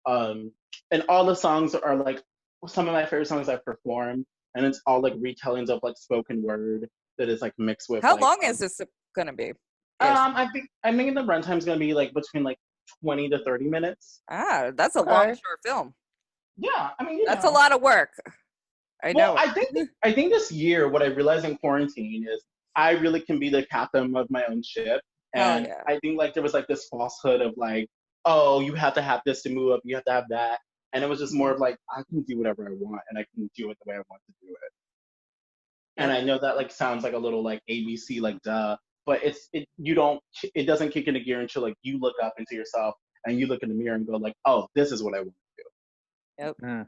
And all the songs are like some of my favorite songs I've performed, and it's all like retellings of like spoken word that is like mixed with. How like, long is this gonna be? I think the runtime's gonna be like between like 20 to 30 minutes. That's a long short film. Yeah, I mean, you That's know. a lot of work. I know. Well, I think this year what I realized in quarantine is I really can be the captain of my own ship. And yeah. I think like there was like this falsehood of like, oh, you have to have this to move up, you have to have that. And it was just more of like, I can do whatever I want, and I can do it the way I want to do it. And I know that like sounds like a little like ABC, like duh, but it doesn't kick into gear until like you look up into yourself and you look in the mirror and go like, oh, this is what I want to do. Yep. Mm.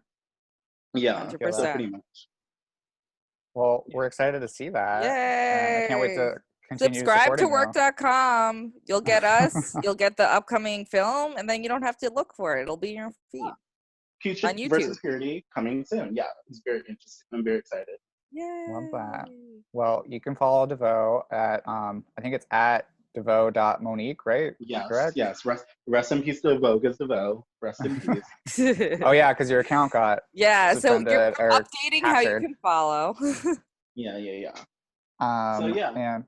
Yeah, 100%. so pretty much. Well, we're excited to see that. And I can't wait to Yay. continue Subscribe to supporting you. WERRRK.com. You'll get us. You'll get the upcoming film, and then you don't have to look for it. It'll be in your feed. Future On YouTube. versus Purity coming soon. Yeah, it's very interesting. I'm very excited. Yay. Love that. Well, you can follow Devo at I think it's at Devo.Monique, right? Yes, Correct? yes. Rest in peace to Devo, because Devo. Rest in peace. Oh yeah, because your account got Yeah, so suspended you're or updating how you captured. can follow. Yeah. Yeah. And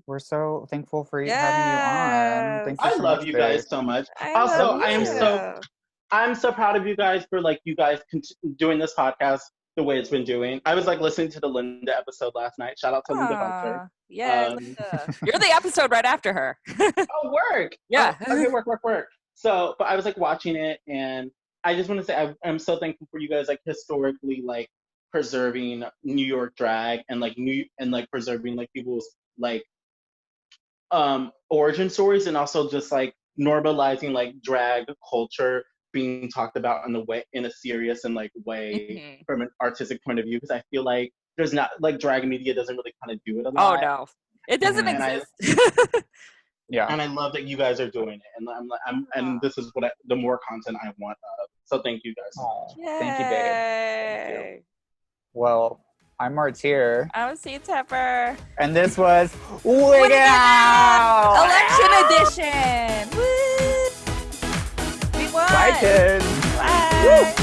we're so thankful for you having you on. Thank you I so love much, you babe. guys so much. I Also, love I'm so proud of you guys for like you guys doing this podcast the way it's been doing. I was like listening to the Linda episode last night. Shout out to Linda Buncher. Yeah, Linda. You're the episode right after her. Oh, work. Yeah. Oh, okay, work. So, but I was like watching it, and I just want to say I'm so thankful for you guys like historically like preserving New York drag and like preserving like people's like origin stories, and also just like normalizing like drag culture being talked about in a serious and like way from an artistic point of view, because I feel like there's not like drag media doesn't really kind of do it a lot. Oh no, it doesn't And exist. Yeah. And I love that you guys are doing it, and and this is what the more content I want of. So thank you guys. Aw, Yay. thank you, babe. Thank you. Well, I'm Martyr. I'm C Tepper. And this was Wigging Out! Election edition. Woo! We won. Bye, kids. Bye.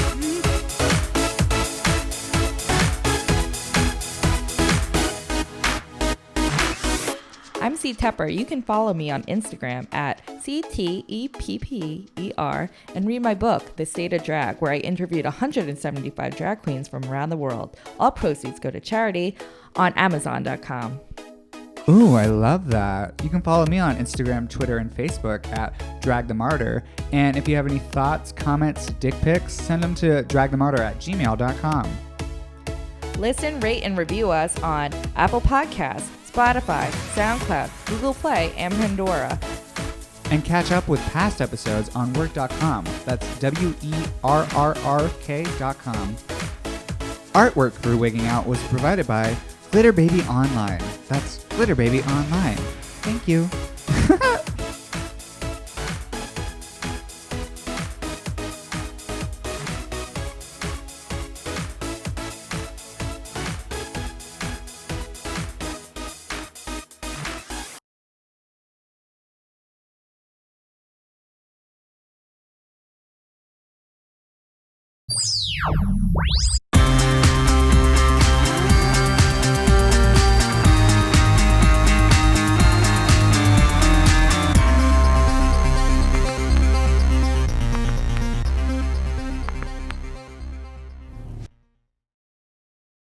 I'm C Tepper. You can follow me on Instagram at CTEPPER and read my book, The State of Drag, where I interviewed 175 drag queens from around the world. All proceeds go to charity on Amazon.com. Ooh, I love that. You can follow me on Instagram, Twitter, and Facebook at Drag the Martyr. And if you have any thoughts, comments, dick pics, send them to dragthemartyr@gmail.com. Listen, rate, and review us on Apple Podcasts, Spotify, SoundCloud, Google Play, and Pandora. And catch up with past episodes on WERRRK.com. That's WERRRK.com. Artwork for Wigging Out was provided by Glitter Baby Online. That's Glitter Baby Online. Thank you.